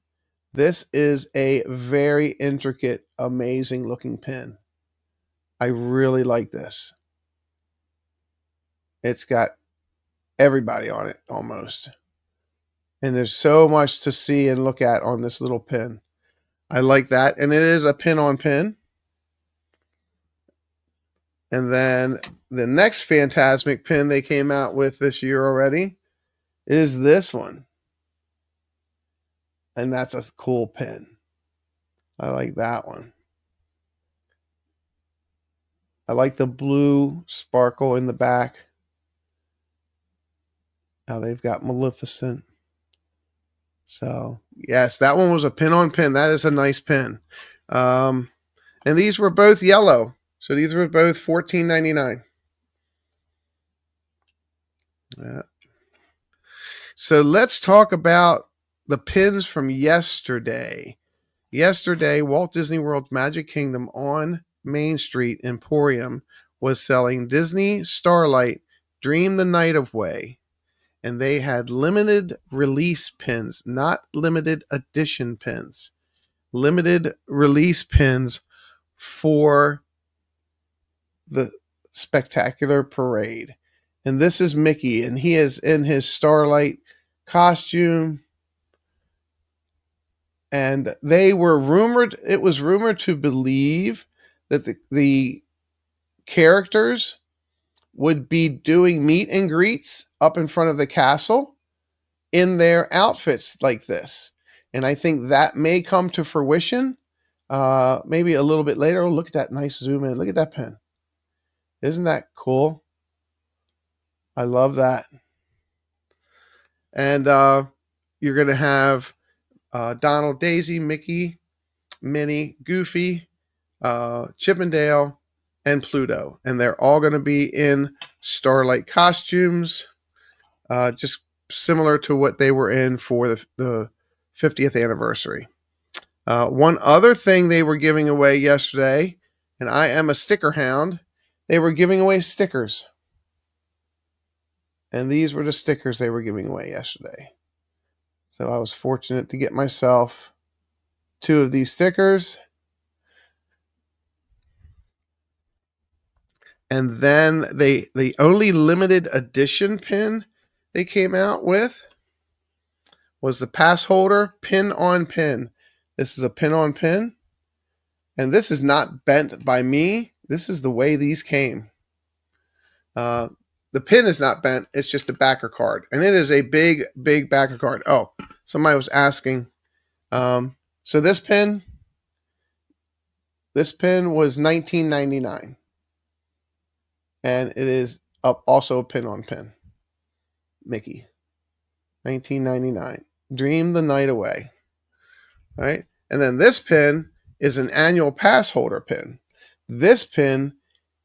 This is a very intricate, amazing looking pin. I really like this. It's got everybody on it almost. And there's so much to see and look at on this little pin. I like that. And it is a pin on pin. And then the next Phantasmic pin they came out with this year already is this one. And that's a cool pin. I like that one. I like the blue sparkle in the back. Now they've got Maleficent. So, yes, that one was a pin on pin. That is a nice pin. And these were both yellow. So these were both $14.99. Yeah. So let's talk about the pins from yesterday. Yesterday, Walt Disney World's Magic Kingdom on Main Street Emporium was selling Disney Starlight Dream the Night Away. And they had limited release pins, not limited edition pins. Limited release pins for the Spectacular Parade. And this is Mickey, and he is in his Starlight costume. And it was rumored to believe that the characters would be doing meet and greets up in front of the castle in their outfits like this. And I think that may come to fruition maybe a little bit later. Oh, look at that nice zoom in. Look at that pen. Isn't that cool? I love that. And you're going to have Donald, Daisy, Mickey, Minnie, Goofy, Chip and Dale, and Pluto. And they're all going to be in Starlight costumes, just similar to what they were in for the 50th anniversary. One other thing they were giving away yesterday, and I am a sticker hound, they were giving away stickers. And these were the stickers they were giving away yesterday. So I was fortunate to get myself 2 of these stickers. And then the only limited edition pin they came out with was the pass holder pin on pin. This is a pin on pin. And this is not bent by me. This is the way these came. The pin is not bent. It's just a backer card. And it is a big, big backer card. Oh, somebody was asking. So this pin was $19.99. And it is also a pin on pin. Mickey. $19.99. Dream the night away. All right. And then this pin is an annual pass holder pin. This pin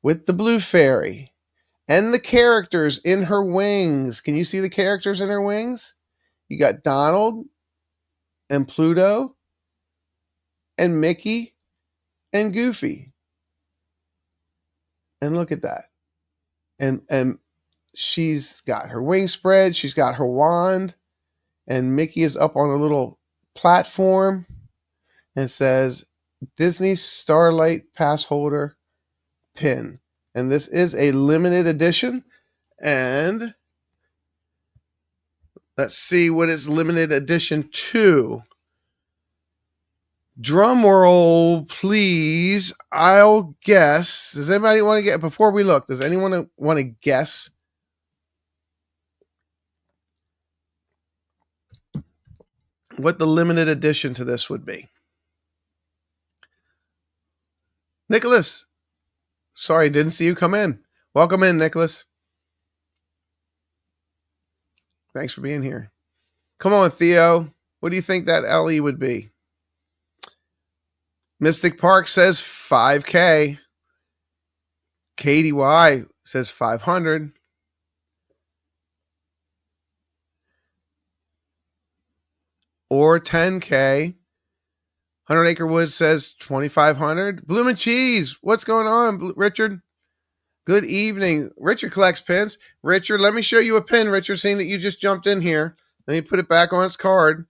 with the blue fairy and the characters in her wings. Can you see the characters in her wings? You got Donald and Pluto and Mickey and Goofy. And look at that. And she's got her wing spread. She's got her wand. And Mickey is up on a little platform and says, Disney Starlight Pass Holder Pin. And this is a limited edition. And let's see what it's limited edition to. Drum roll, please. I'll guess. Does anybody want to get, before we look, does anyone want to guess what the limited edition to this would be? Nicholas. Sorry, didn't see you come in. Welcome in, Nicholas. Thanks for being here. Come on, Theo. What do you think that LE would be? Mystic Park says 5K. Katie Y says 500. Or 10K. 100 Acre Woods says 2,500. Bloom and Cheese. What's going on, Richard? Good evening. Richard collects pins. Richard, let me show you a pin, Richard, seeing that you just jumped in here. Let me put it back on its card.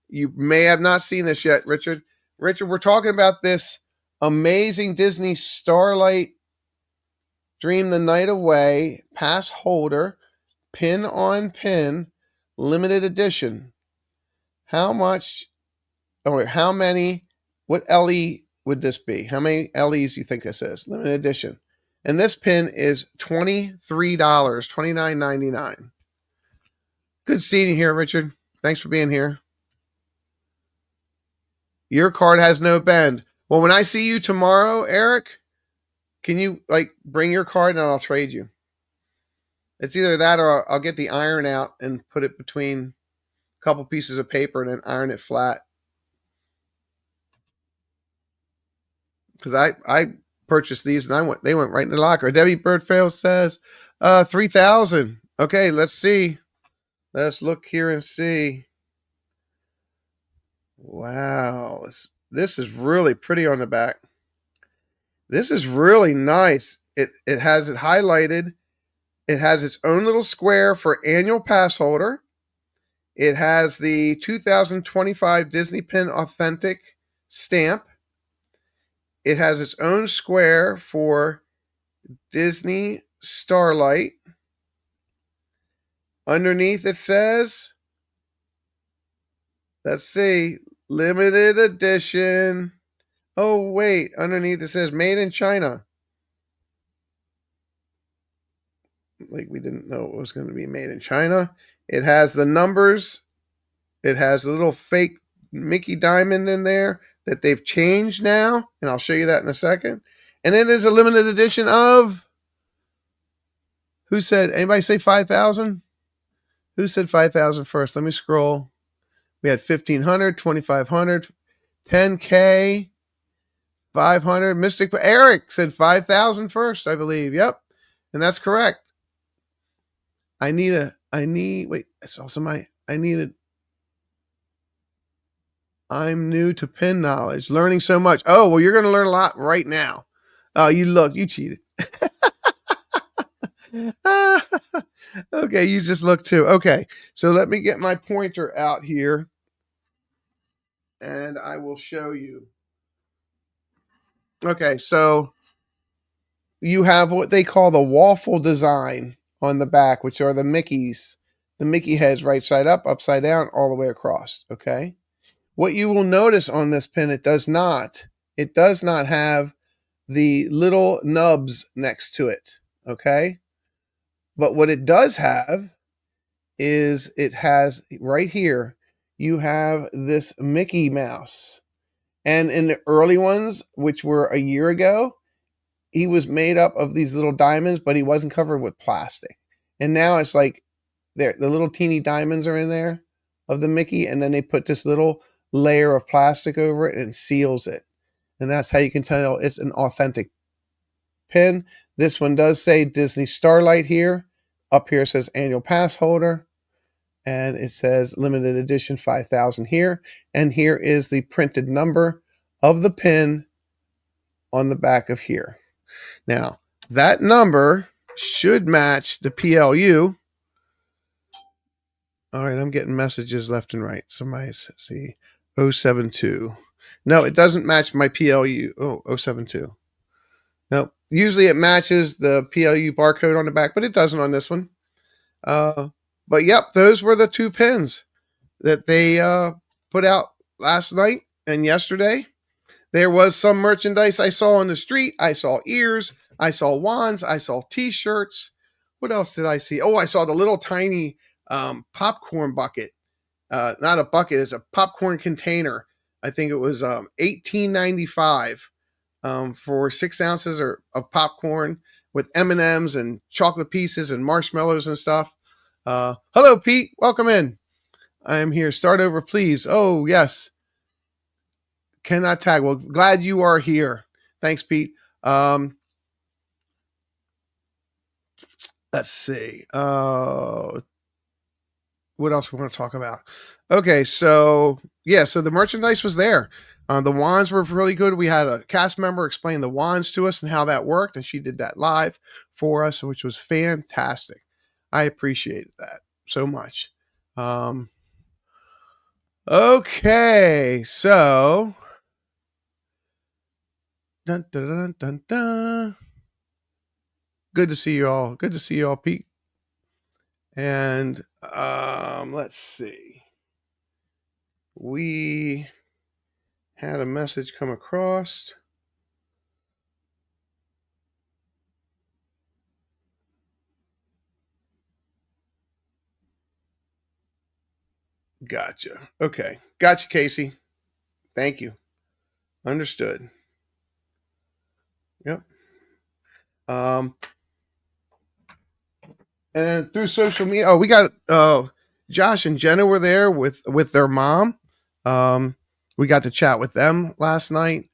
You may have not seen this yet, Richard. Richard, we're talking about this amazing Disney Starlight Dream the Night Away pass holder, pin on pin, limited edition. How much, or how many, what LE would this be? How many LEs do you think this is? Limited edition. And this pin is $23, $29.99. Good seeing you here, Richard. Thanks for being here. Your card has no bend. Well, when I see you tomorrow, Eric, can you bring your card and I'll trade you? It's either that or I'll get the iron out and put it between a couple pieces of paper and then iron it flat. Because I purchased these and they went right in the locker. Debbie Birdfail says 3,000. Okay, let's see. Let's look here and see. Wow, this is really pretty on the back. This is really nice. It has it highlighted. It has its own little square for annual pass holder. It has the 2025 Disney Pin Authentic stamp. It has its own square for Disney Starlight. Underneath it says, let's see, limited edition. Oh, wait, underneath it says made in China. Like we didn't know it was going to be made in China. It has the numbers. It has a little fake Mickey diamond in there that they've changed now, and I'll show you that in a second. And it is a limited edition of, who said, anybody say 5,000? Who said 5,000 first? Let me scroll. We had 1,500, 2,500, 10K, 500. Mystic Eric said 5,000 first, I believe. Yep. And that's correct. I needed, I saw somebody, I needed, I'm new to pin knowledge, learning so much. Oh, well, you're going to learn a lot right now. Oh, you cheated. Okay, you just look too. Okay, so let me get my pointer out here and I will show you. Okay, so you have what they call the waffle design on the back, which are the Mickey heads right side up, upside down, all the way across. Okay. What you will notice on this pin, it does not have the little nubs next to it. Okay. But what it does have is it has right here, you have this Mickey Mouse. And in the early ones, which were a year ago, he was made up of these little diamonds, but he wasn't covered with plastic. And now it's like the little teeny diamonds are in there of the Mickey, and then they put this little layer of plastic over it and seals it. And that's how you can tell it's an authentic pin. This one does say Disney Starlight here. Up here it says annual pass holder. And it says limited edition 5,000 here. And here is the printed number of the pin on the back of here. Now, that number should match the PLU. All right, I'm getting messages left and right. Somebody see 072. No, it doesn't match my PLU. Oh, 072. No, usually it matches the PLU barcode on the back, but it doesn't on this one. But yep, those were the two pins that they put out last night and yesterday. There was some merchandise I saw on the street. I saw ears. I saw wands. I saw t-shirts. What else did I see? Oh, I saw the little tiny popcorn bucket. Not a bucket. It's a popcorn container. I think it was $18.95 for 6 ounces of popcorn with M&Ms and chocolate pieces and marshmallows and stuff. Hello, Pete. Welcome in. I am here. Start over, please. Oh, yes. Cannot tag. Well, glad you are here. Thanks, Pete. Let's see. What else we want to talk about? Okay, so yeah, so the merchandise was there. The wands were really good. We had a cast member explain the wands to us and how that worked, and she did that live for us, which was fantastic. I appreciated that so much. Okay, so dun, dun, dun, dun, dun. Good to see you all. Good to see you all, Pete. And let's see. We had a message come across. Gotcha. Okay. Gotcha, Casey. Thank you. Understood. Yep. And through social media, we got Josh and Jenna were there with their mom. We got to chat with them last night.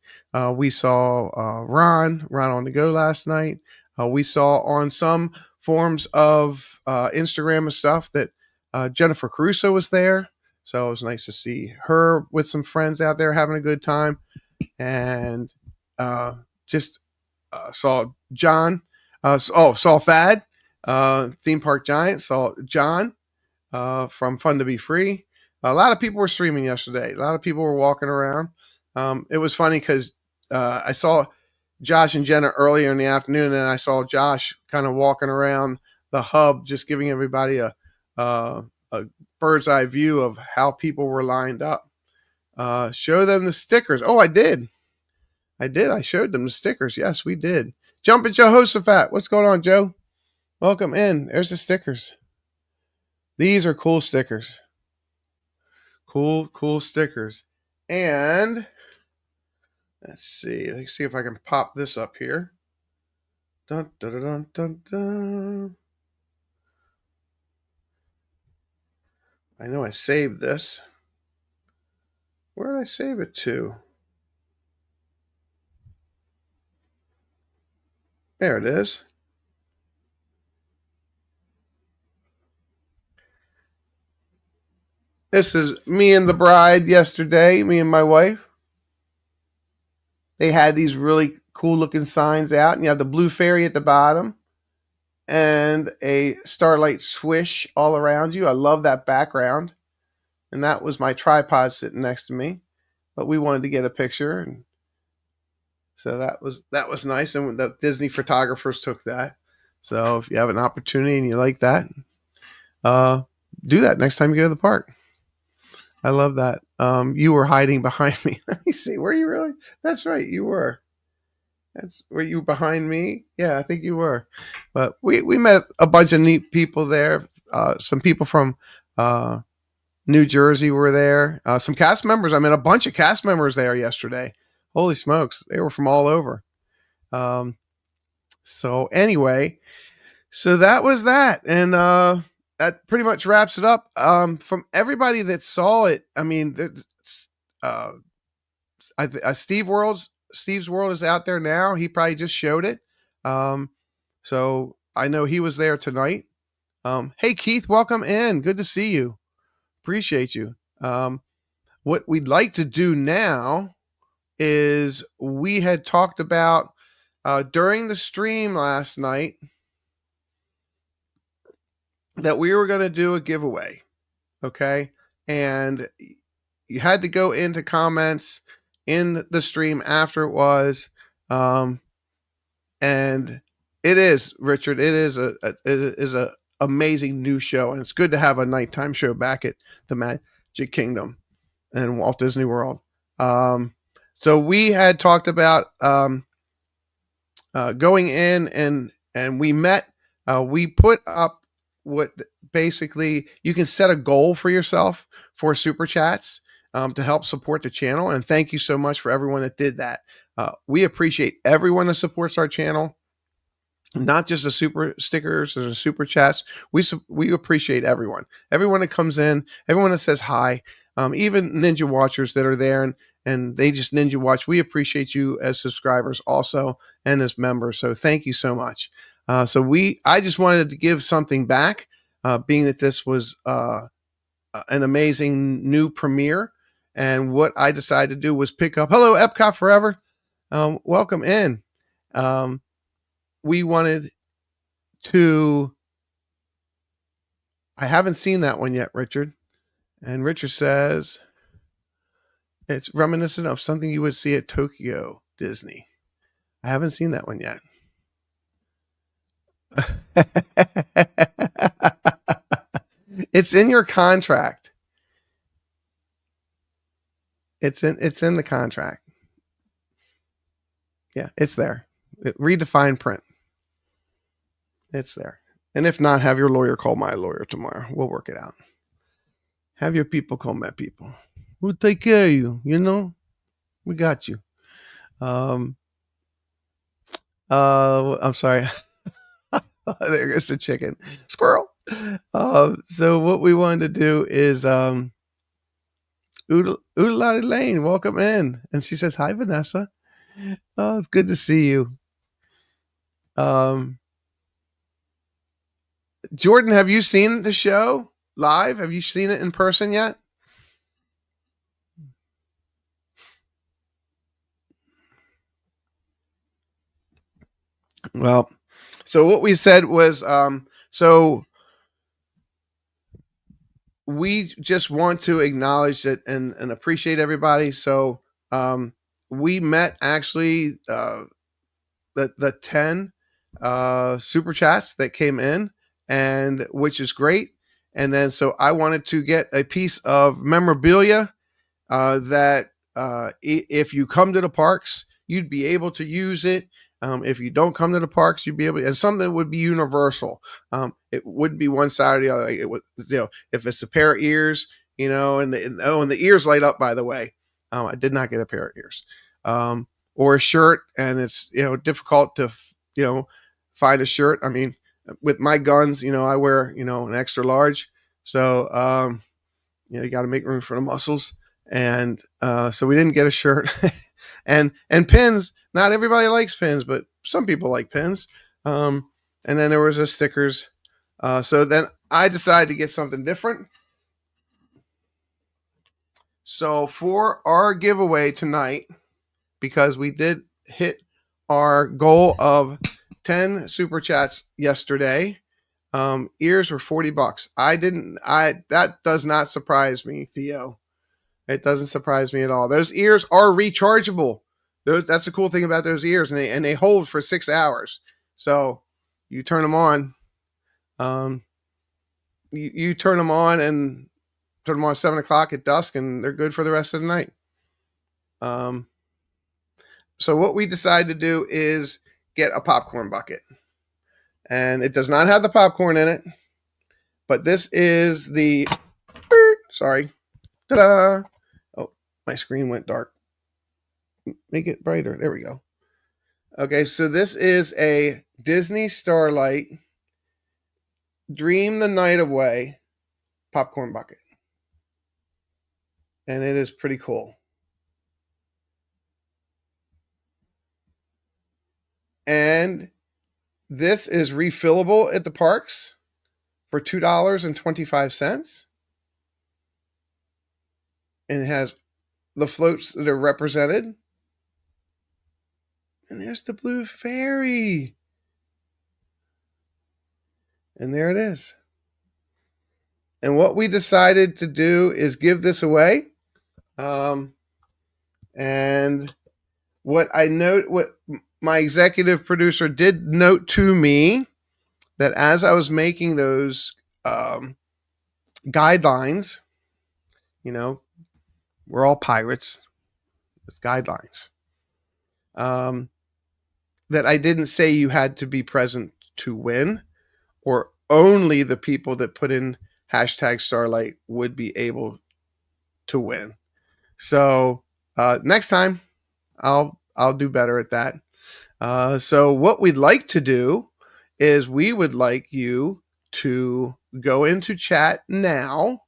We saw Ron on the go last night. We saw on some forms of Instagram and stuff that Jennifer Caruso was there. So it was nice to see her with some friends out there having a good time. And just saw John. Saw Thad, Theme Park Giant. Saw John from Fun to Be Free. A lot of people were streaming yesterday. A lot of people were walking around. It was funny because I saw Josh and Jenna earlier in the afternoon, and I saw Josh kind of walking around the hub, just giving everybody a bird's eye view of how people were lined up. Show them the stickers. Oh, I did. I showed them the stickers. Yes, we did. Jumpin' Jehoshaphat. What's going on, Joe? Welcome in. There's the stickers. These are cool stickers. Cool stickers. And let's see if I can pop this up here. Dun, dun, dun, dun, dun. I know I saved this. Where did I save it to? There it is. This is me and the bride yesterday, me and my wife. They had these really cool looking signs out, and you have the blue fairy at the bottom and a starlight swish all around you. I love that background. And that was my tripod sitting next to me. But we wanted to get a picture, and so that was nice. And the Disney photographers took that. So if you have an opportunity and you like that, do that next time you go to the park. I love that. You were hiding behind me. Let me see. Were you really? That's right. You were. Were you behind me? Yeah, I think you were. But we met a bunch of neat people there. Some people from New Jersey were there. Some cast members. I met a bunch of cast members there yesterday. Holy smokes. They were from all over. So anyway, so that was that. And that pretty much wraps it up. From everybody that saw it, I mean, Steve's World is out there now. He probably just showed it. So I know he was there tonight. Hey, Keith, welcome in. Good to see you. Appreciate you. What we'd like to do now is we had talked about during the stream last night that we were going to do a giveaway. Okay. And you had to go into comments in the stream after it was. And it is, Richard, it is a amazing new show. And it's good to have a nighttime show back at the Magic Kingdom and Walt Disney World. So we had talked about going in and we met. We put up what basically you can set a goal for yourself for super chats to help support the channel. And thank you so much for everyone that did that. We appreciate everyone that supports our channel, not just the super stickers and the super chats. We appreciate everyone that comes in, everyone that says hi, even Ninja Watchers that are there and they just Ninja Watch. We appreciate you as subscribers also and as members. So thank you so much. I just wanted to give something back, being that this was an amazing new premiere. And what I decided to do was pick up, hello, Epcot Forever. Welcome in. We wanted to, I haven't seen that one yet, Richard. And Richard says, it's reminiscent of something you would see at Tokyo Disney. I haven't seen that one yet. It's in your contract. It's in the contract. Yeah, it's there. Read the fine print. It's there. And if not, have your lawyer call my lawyer tomorrow. We'll work it out. Have your people call my people. We'll take care of you. You know, we got you. I'm sorry. There goes the chicken. Squirrel. So what we wanted to do is Oodalati Lane, welcome in. And she says, hi, Vanessa. Oh, it's good to see you. Jordan, have you seen the show live? Have you seen it in person yet? Well, so what we said was, so we just want to acknowledge that and appreciate everybody. So we met actually the 10 super chats that came in, and which is great. And then so I wanted to get a piece of memorabilia that if you come to the parks, you'd be able to use it. If you don't come to the parks, you'd be able to, and something that would be universal. It wouldn't be one side or the other. It would, if it's a pair of ears, and the ears light up, by the way. I did not get a pair of ears. Or a shirt, and it's, difficult to, find a shirt. I mean, with my guns, I wear, an extra large. So, you got to make room for the muscles. And so we didn't get a shirt. and pins. Not everybody likes pins, but some people like pins. And then there was stickers. So then I decided to get something different. So for our giveaway tonight, because we did hit our goal of 10 super chats yesterday, ears were $40. That does not surprise me, Theo. It doesn't surprise me at all. Those ears are rechargeable. That's the cool thing about those ears, and they hold for 6 hours. So you turn them on. You turn them on and turn them on at 7:00 at dusk, and they're good for the rest of the night. So what we decided to do is get a popcorn bucket, and it does not have the popcorn in it, but this is the. Sorry, ta-da! Oh, my screen went dark. Make it brighter. There we go. Okay, so this is a Disney Starlight Dream the Night Away popcorn bucket. And it is pretty cool. And this is refillable at the parks for $2.25. And it has the floats that are represented. And there's the blue fairy. And there it is. And what we decided to do is give this away. And what my executive producer did note to me, that as I was making those guidelines, we're all pirates. It's guidelines. That I didn't say you had to be present to win, or only the people that put in hashtag Starlight would be able to win. So next time I'll do better at that. So what we'd like to do is we would like you to go into chat now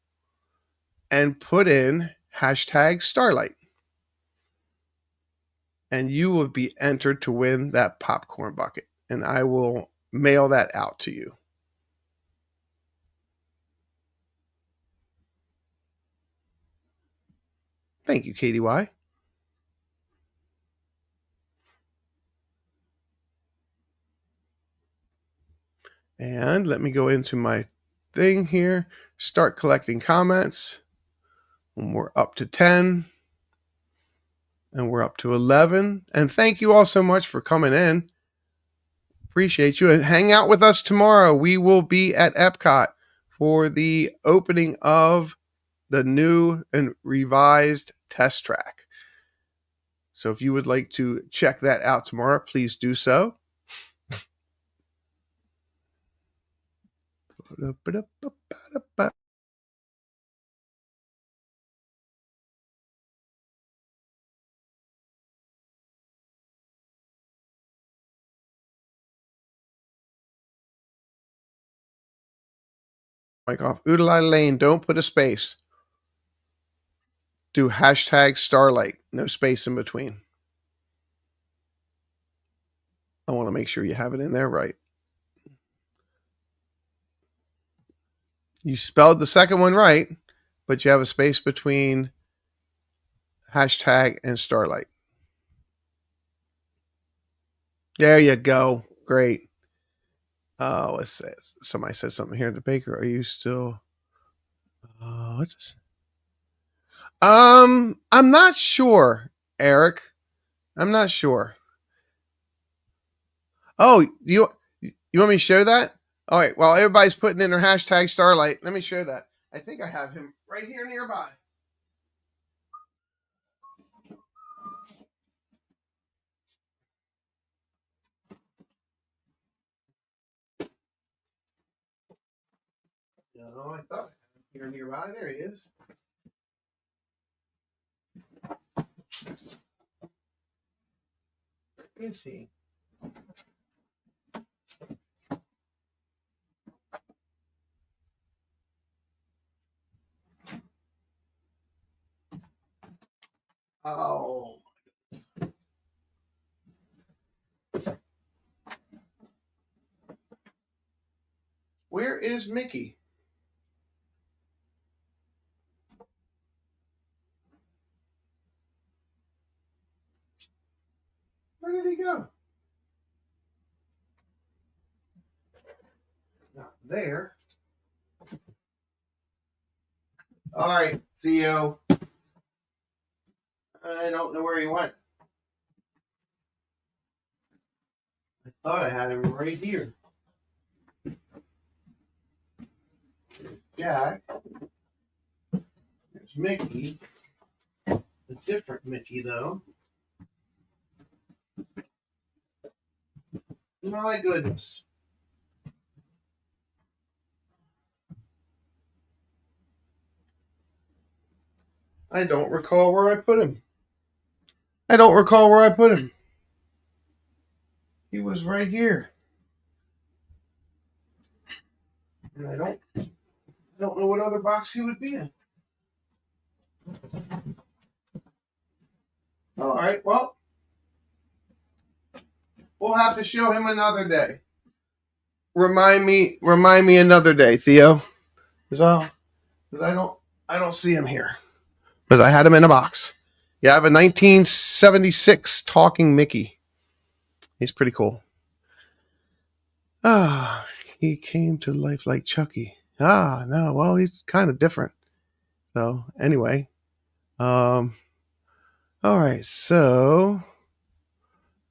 and put in hashtag Starlight. And you will be entered to win that popcorn bucket. And I will mail that out to you. Thank you, KDY. And let me go into my thing here. Start collecting comments. And we're up to 10. And we're up to 11. And thank you all so much for coming in. Appreciate you. And hang out with us tomorrow. We will be at Epcot for the opening of the new and revised test track. So if you would like to check that out tomorrow, please do so. Mike off. Oodalai Lane, don't put a space. Do hashtag Starlight, no space in between. I want to make sure you have it in there right. You spelled the second one right, but you have a space between hashtag and Starlight. There you go. Great. Let's say somebody said something here. The baker, are you still? What's this? I'm not sure, Eric. I'm not sure. Oh, you want me to share that? All right. While everybody's putting in their hashtag Starlight, let me share that. I think I have him right here nearby. No, I thought I had him here nearby. There he is. Let me see. Oh. Where is Mickey? he go? Not there. All right, Theo. I don't know where he went. I thought I had him right here. There's Jack. There's Mickey. A different Mickey, though. My goodness. I don't recall where I put him. He was right here. And I don't know what other box he would be in. All right, well, we'll have to show him another day. Remind me another day, Theo. Because I don't see him here. Because I had him in a box. Yeah, I have a 1976 talking Mickey. He's pretty cool. Ah, he came to life like Chucky. Ah, no, well, he's kind of different. So, anyway. All right, so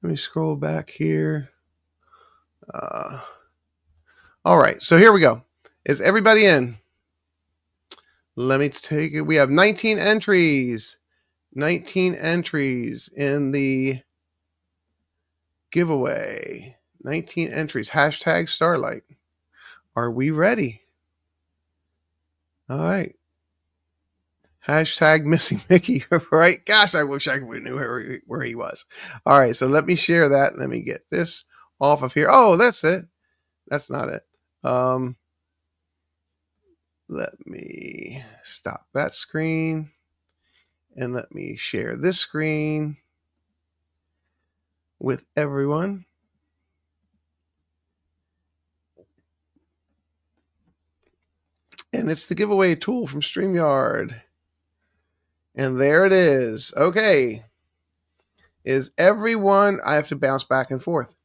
let me scroll back here. All right, so here we go. Is everybody in? Let me take it. We have 19 entries. 19 entries in the giveaway. 19 entries. Hashtag Starlight. Are we ready? All right. Hashtag missing Mickey. Right? Gosh, I wish I knew where he was. All right, so let me share that. Let me get this off of here. Oh, that's it. That's not it. Let me stop that screen and let me share this screen with everyone. And it's the giveaway tool from StreamYard. And there it is. Okay. Is everyone, I have to bounce back and forth.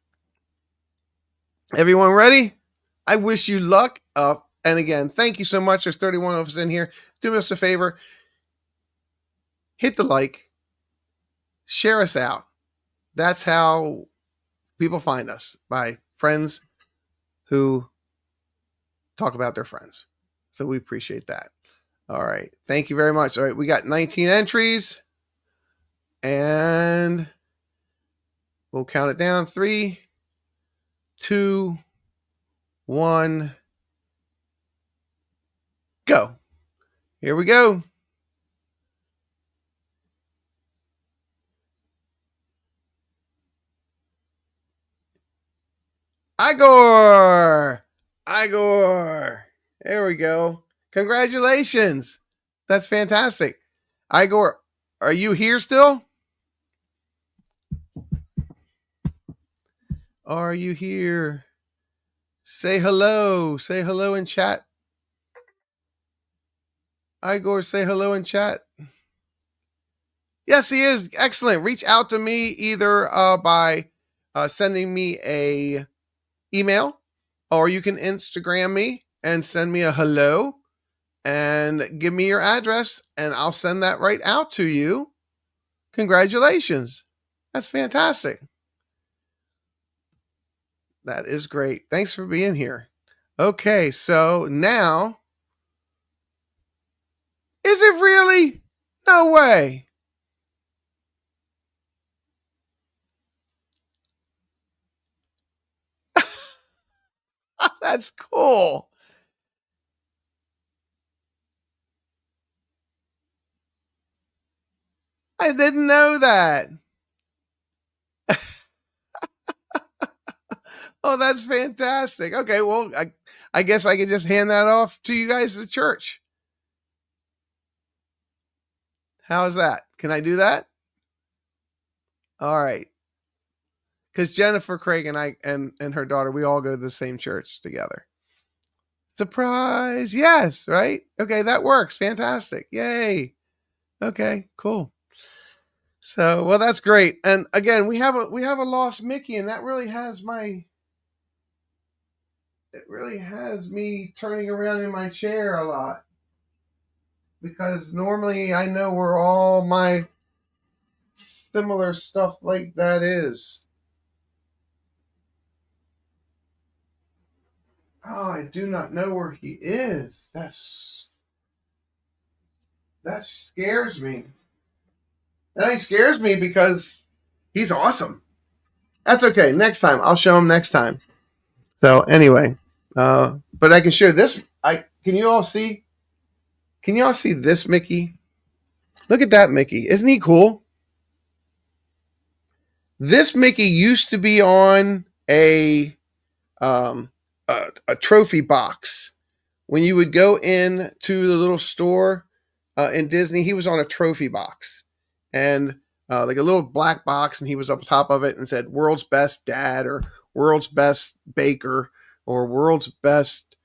Everyone ready? I wish you luck. And again, thank you so much. There's 31 of us in here. Do us a favor. Hit the like. Share us out. That's how people find us, by friends who talk about their friends. So we appreciate that. All right. Thank you very much. All right. We got 19 entries. And we'll count it down. 3, 2, 1, go. Here we go. Igor. There we go. Congratulations. That's fantastic. Igor, are you here still? Are you here? Say hello. Say hello in chat. Igor, say hello in chat. Yes, he is. Excellent. Reach out to me either by sending me a email, or you can Instagram me and send me a hello and give me your address, and I'll send that right out to you. Congratulations. That's fantastic. That is great. Thanks for being here. Okay, so now, is it really? No way. That's cool. I didn't know that. Oh, that's fantastic. Okay, well, I guess I could just hand that off to you guys at church. How's that? Can I do that? All right. Because Jennifer, Craig, and I and her daughter, we all go to the same church together. Surprise. Yes, right? Okay, that works. Fantastic. Yay. Okay, cool. So, well, that's great. And again, we have a lost Mickey, and that really has me turning around in my chair a lot, because normally I know where all my similar stuff like that is. Oh, I do not know where he is. That scares me. And he scares me because he's awesome. That's okay. Next time, I'll show him next time. So anyway, but I can share this. Can you all see? Can you all see this Mickey? Look at that Mickey. Isn't he cool? This Mickey used to be on um, a trophy box. When you would go in to the little store in Disney, he was on a trophy box, and like a little black box, and he was up top of it and said "World's Best Dad" or "World's Best Baker" or "World's Best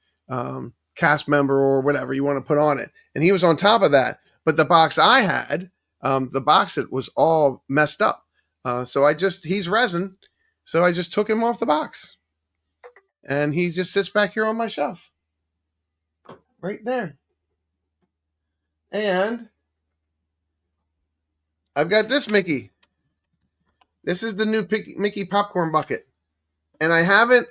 Cast Member" or whatever you want to put on it. And he was on top of that. But the box I had, the box it was all messed up. So he's resin, so I just took him off the box, and he just sits back here on my shelf, right there. And I've got this Mickey. This is the new Mickey popcorn bucket. And I haven't.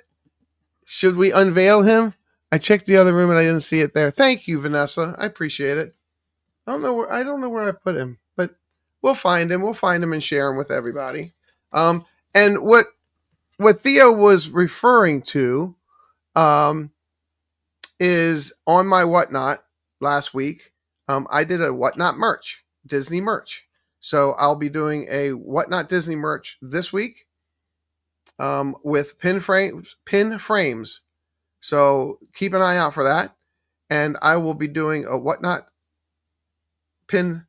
Should we unveil him? I checked the other room and I didn't see it there. Thank you, Vanessa. I appreciate it. I don't know where I put him, but we'll find him. We'll find him and share him with everybody. And what Theo was referring to is on my Whatnot last week. I did a Whatnot merch, Disney merch. So I'll be doing a Whatnot Disney merch this week with pin frames. So keep an eye out for that. And I will be doing a Whatnot on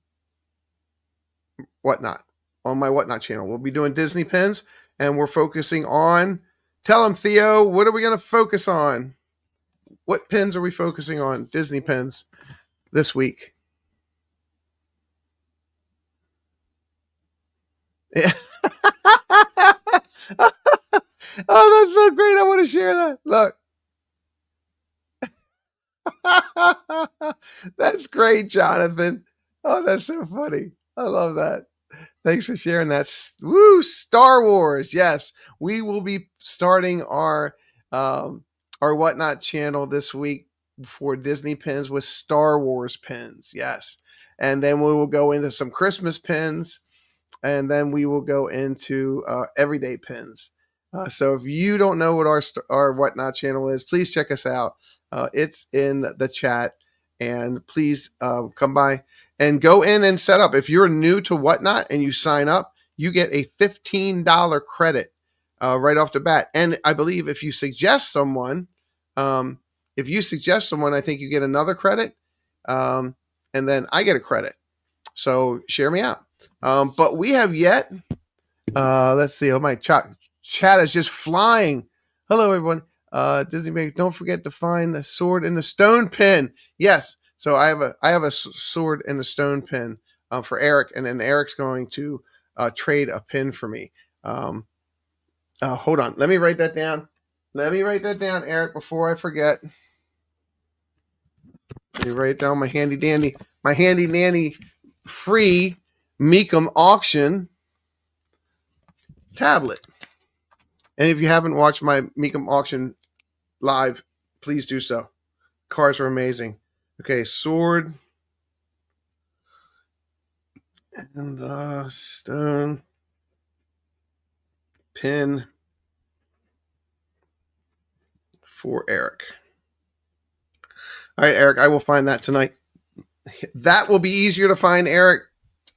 my Whatnot channel. We'll be doing Disney pins, and we're focusing on. Tell them, Theo, what are we going to focus on? What pins are we focusing on? Disney pins this week. Yeah. Oh, that's so great. I want to share that. Look. That's great, Jonathan. Oh, that's so funny. I love that. Thanks for sharing that. Woo, Star Wars. Yes, we will be starting our Whatnot channel this week for Disney pins with Star Wars pins. Yes. And then we will go into some Christmas pins, and then we will go into everyday pins. So if you don't know what our Whatnot channel is, please check us out. It's in the chat, and please come by and go in and set up. If you're new to Whatnot and you sign up, you get a $15 credit right off the bat. And I believe if you suggest someone, I think you get another credit, and then I get a credit. So share me out. But we have yet. Let's see. Oh, my chat is just flying. Hello, everyone. Disney Bank, don't forget to find the sword and the stone pin. Yes. So I have a sword and a stone pin for Eric, and then Eric's going to trade a pin for me. Hold on. Let me write that down. Eric, before I forget. Let me write down my handy dandy free Meekum auction tablet. And if you haven't watched my Meekum auction live, please do so. Cars are amazing. Okay, sword and the stone pin for Eric. All right, Eric, I will find that tonight. That will be easier to find, Eric,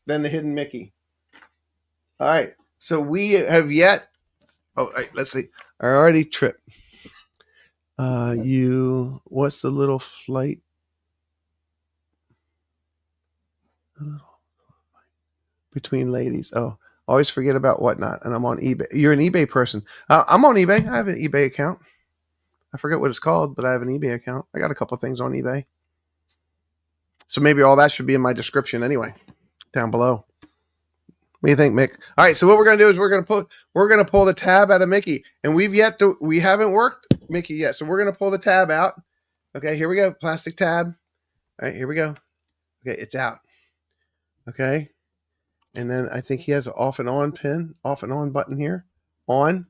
than the hidden Mickey. All right, so we have yet. Oh, all right, let's see. I already tripped. What's the little flight? Between ladies. Oh, always forget about Whatnot. And I'm on eBay. You're an eBay person. I'm on eBay. I have an eBay account. I forget what it's called, but I have an eBay account. I got a couple things on eBay. So maybe all that should be in my description anyway, down below. What do you think, Mick? All right, so what we're gonna do is we're gonna pull the tab out of Mickey, and we haven't worked Mickey yet, so we're gonna pull the tab out. Okay, here we go, plastic tab. All right, here we go. Okay, it's out. Okay, and then I think he has an off and on button here. On.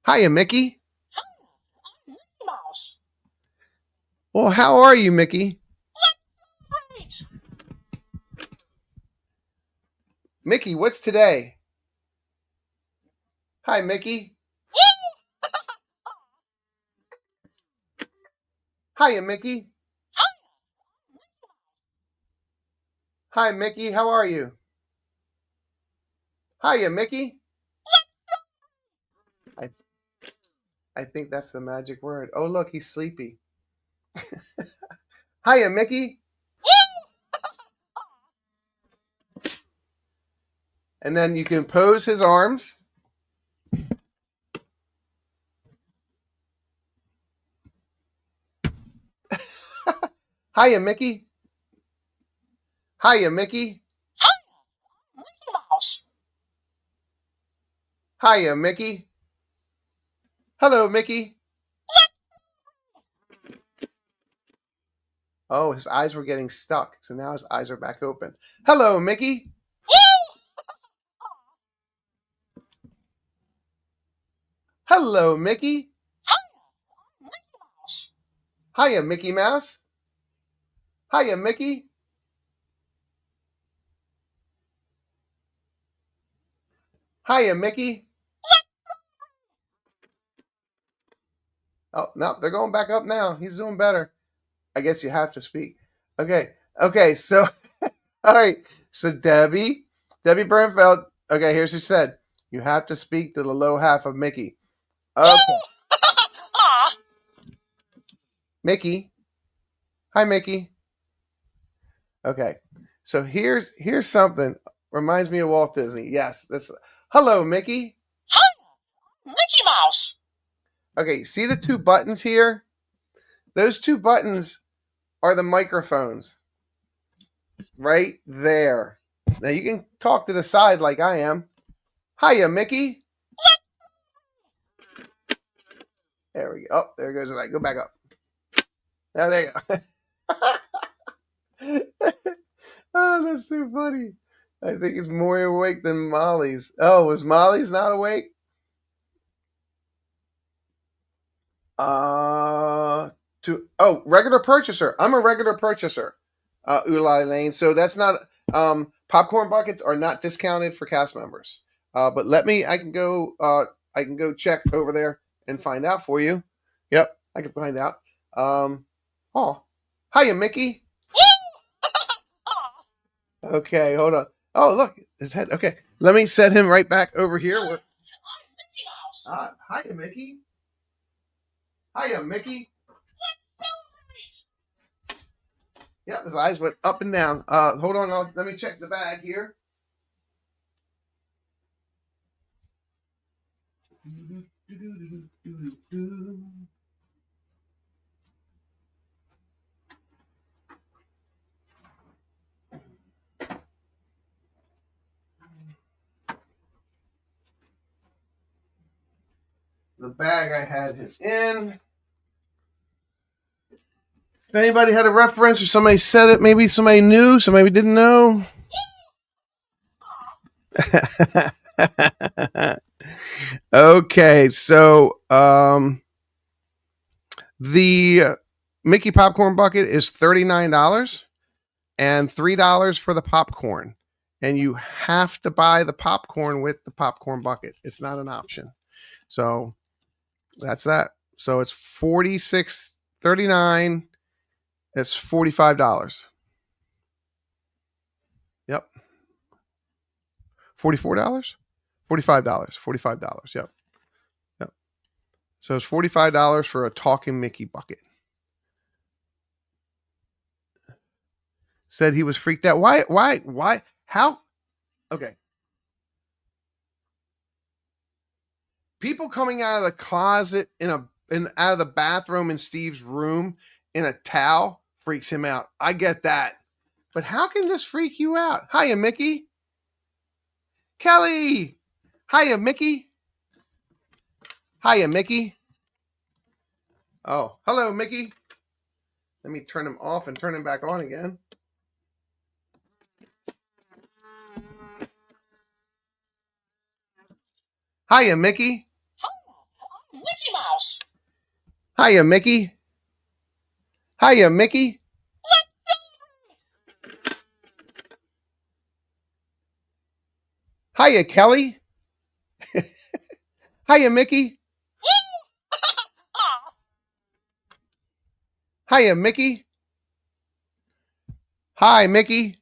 Hiya, Mickey. Mouse. Well, how are you, Mickey? Great. Mickey, what's today? Hi, Mickey. Hiya, Mickey. Hi, Mickey. How are you? Hiya, Mickey. I think that's the magic word. Oh, look, he's sleepy. Hiya, Mickey. And then you can pose his arms. Hiya, Mickey. Hiya, Mickey. Mickey Mouse. Hiya, Mickey. Hello, Mickey. Oh, his eyes were getting stuck, so now his eyes are back open. Hello, Mickey. Hello, Mickey. Mickey Mouse. Hiya, Mickey Mouse. Hiya, Mickey. Hiya, Mickey. Oh, no, they're going back up now. He's doing better. I guess you have to speak. Okay, so, all right. So, Debbie Bernfeld, okay, here's what she said. You have to speak to the low half of Mickey. Okay. Aw. Mickey. Hi, Mickey. Okay. So here's something. Reminds me of Walt Disney. Yes. Hello, Mickey. Mickey Mouse. Okay, see the two buttons here? Those two buttons are the microphones. Right there. Now you can talk to the side like I am. Hiya, Mickey. There we go. Oh, there goes the light. Go back up. Now there you go. Oh, that's so funny. I think it's more awake than Molly's. Oh, was Molly's not awake? Regular purchaser. I'm a regular purchaser. Ulai Lane. So that's not popcorn buckets are not discounted for cast members. But I can go check over there and find out for you. Yep, I can find out. Hiya, Mickey. Okay, hold on. Oh, look, his head. Okay, let me set him right back over here. Mickey Mouse. Hiya, Mickey. Hiya, Mickey. Yep, his eyes went up and down. Hold on, let me check the bag here. The bag I had him in. If anybody had a reference or somebody said it, maybe somebody knew, somebody didn't know. Okay, so the Mickey popcorn bucket is $39 and $3 for the popcorn. And you have to buy the popcorn with the popcorn bucket. It's not an option. So that's that. So it's $46.39. It's $45. Yep. $44? $45. $45. Yep. Yep. So it's $45 for a talking Mickey bucket. Said he was freaked out. Why? How? Okay. People coming out of the closet out of the bathroom in Steve's room in a towel freaks him out. I get that. But how can this freak you out? Hiya, Mickey. Kelly. Hiya, Mickey. Hiya, Mickey. Oh, hello, Mickey. Let me turn him off and turn him back on again. Hiya, Mickey. I'm Mickey Mouse. Hiya, Mickey. Hiya, Mickey. Hiya, Kelly. Hiya, Mickey. Aw, Hiya, Mickey. Hi, Mickey.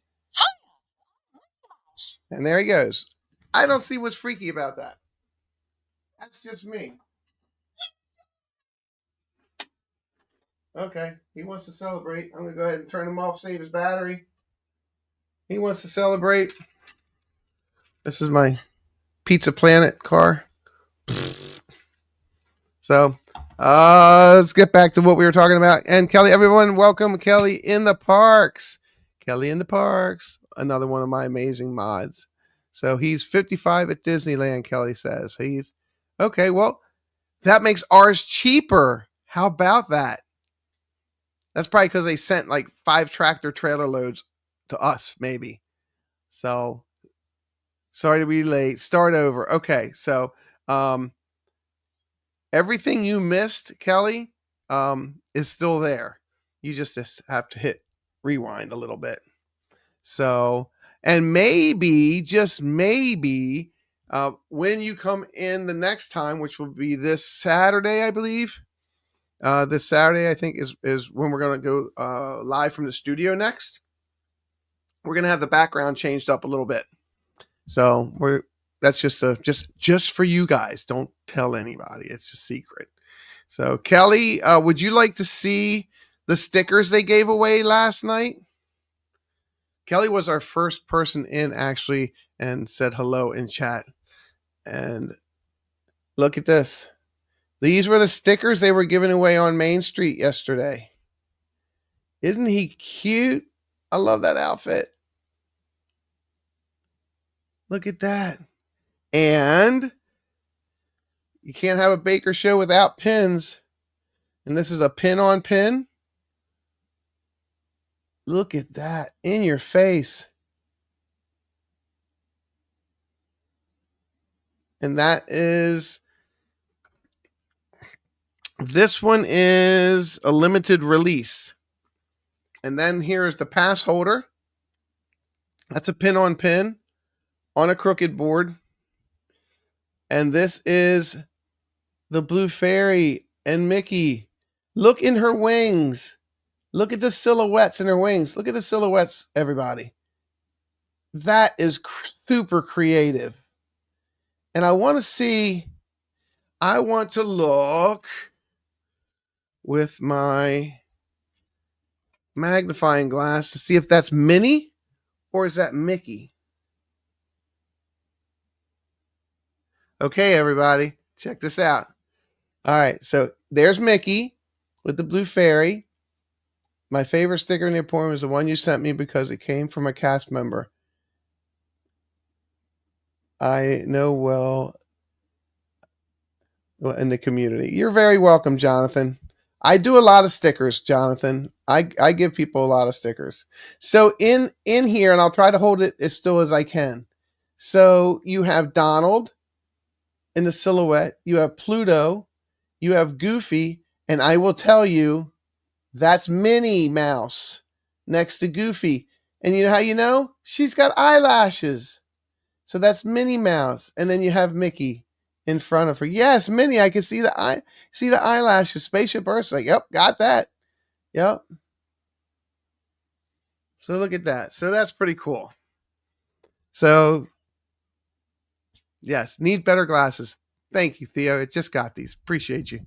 Mouse. And there he goes. I don't see what's freaky about that. That's just me. Okay, he wants to celebrate. I'm going to go ahead and turn him off, save his battery. He wants to celebrate. This is my Pizza Planet car. So, let's get back to what we were talking about. And Kelly, everyone, welcome Kelly in the Parks. Kelly in the Parks, another one of my amazing mods. So he's 55 at Disneyland, Kelly says. He's okay. Well, that makes ours cheaper. How about that? That's probably because they sent like 5 tractor trailer loads to us, maybe. So sorry to be late. Start over. Okay, so everything you missed, Kelly, is still there. You just have to hit rewind a little bit. So, and maybe, just maybe, when you come in the next time, which will be this Saturday, I believe. This Saturday, I think, is when we're going to go live from the studio next. We're going to have the background changed up a little bit. So that's just for you guys. Don't tell anybody. It's a secret. So Kelly, would you like to see the stickers they gave away last night? Kelly was our first person in actually and said hello in chat. And look at this. These were the stickers they were giving away on Main Street yesterday. Isn't he cute? I love that outfit. Look at that. And you can't have a Baker show without pins. And this is a pin on pin. Look at that in your face. And this one is a limited release. And then here's the pass holder. That's a pin on a crooked board. And this is the Blue Fairy and Mickey. Look in her wings. Look at the silhouettes in her wings. Look at the silhouettes, everybody. That is super creative. And I want to look with my magnifying glass to see if that's Minnie or is that Mickey. Okay, everybody, check this out. All right, so there's Mickey with the Blue Fairy. My favorite sticker in the emporium is the one you sent me because it came from a cast member I know well in the community. You're very welcome, Jonathan. I do a lot of stickers, Jonathan. I give people a lot of stickers. So in here, and I'll try to hold it as still as I can. So you have Donald in the silhouette. You have Pluto. You have Goofy. And I will tell you, that's Minnie Mouse next to Goofy. And you know how you know? She's got eyelashes. So that's Minnie Mouse. And then you have Mickey in front of her. Yes, Minnie, I can see the eyelashes. Spaceship Earth. Like, yep, got that. Yep. So look at that. So that's pretty cool. So yes, need better glasses. Thank you, Theo. I just got these. Appreciate you.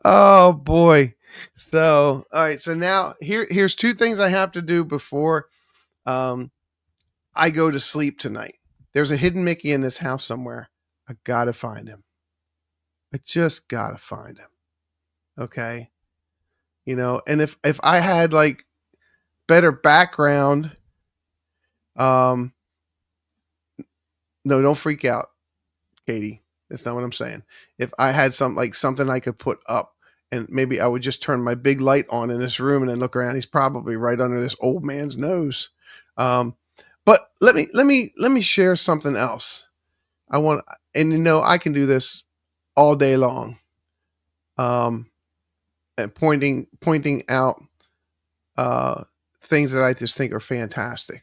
Oh boy. So all right. So now here's 2 things I have to do before I go to sleep tonight. There's a hidden Mickey in this house somewhere. I gotta find him. I just gotta find him. Okay. And if I had like better background, no, don't freak out, Katie. That's not what I'm saying. If I had something I could put up, and maybe I would just turn my big light on in this room and then look around. He's probably right under this old man's nose. Um, but let me share something else. And I can do this all day long. And pointing out things that I just think are fantastic.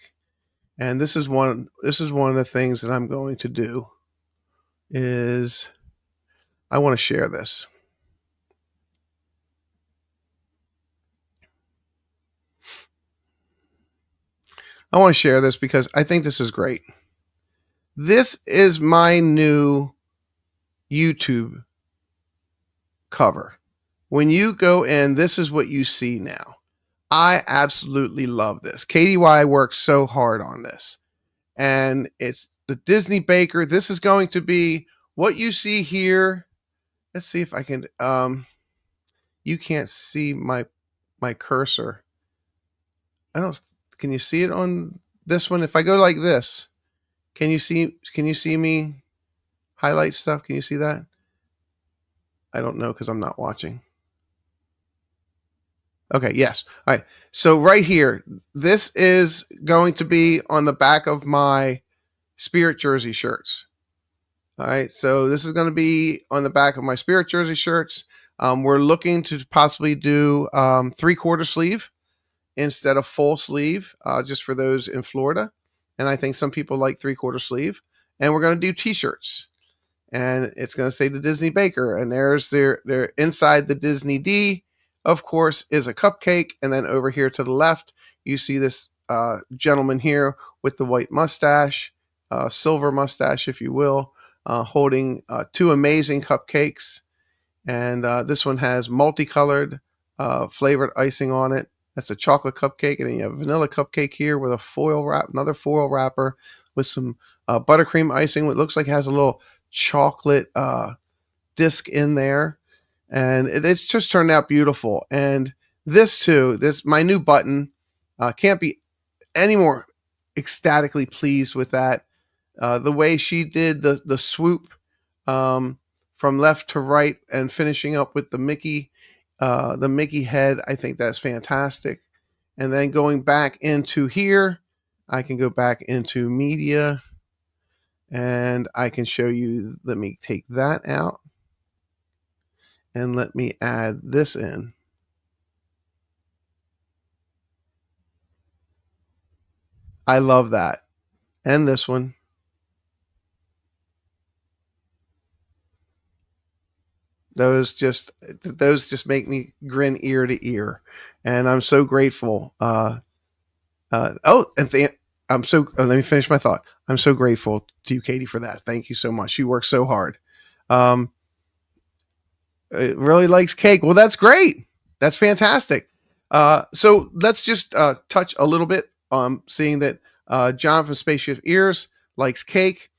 And this is one of the things that I'm going to do is I want to share this. I want to share this because I think this is great. This is my new YouTube cover. When you go in, this is what you see now. I absolutely love this. Katie Y worked so hard on this. And it's the Disney Baker. This is going to be what you see here. Let's see if I can you can't see my cursor. Can you see it on this one? If I go like this, can you see me highlight stuff? Can you see that? I don't know because I'm not watching. Okay, yes. All right. So right here, this is going to be on the back of my Spirit jersey shirts. All right. So this is going to be on the back of my Spirit jersey shirts. We're looking to possibly do 3/4 sleeve instead of full sleeve, just for those in Florida. And I think some people like 3/4 sleeve. And we're going to do t-shirts. And it's going to say the Disney Baker. And there's their inside the Disney D, of course, is a cupcake. And then over here to the left, you see this gentleman here with the white mustache, silver mustache, if you will, holding two amazing cupcakes. And this one has multicolored flavored icing on it. That's a chocolate cupcake. And then you have a vanilla cupcake here with a foil wrap, another foil wrapper with some buttercream icing. What looks like it has a little chocolate disc in there. And it's just turned out beautiful. And this too, my new button, can't be any more ecstatically pleased with that. The way she did the swoop from left to right and finishing up with the Mickey head, I think that's fantastic. And then going back into here, I can go back into media and I can show you. Let me take that out and let me add this in. I love that. And this one. Those just make me grin ear to ear, and I'm so grateful. Let me finish my thought. I'm so grateful to you, Katie, for that. Thank you so much. You work so hard. It really likes cake. Well, that's great. That's fantastic. So let's just touch a little bit on seeing that John from Spaceship Ears likes cake.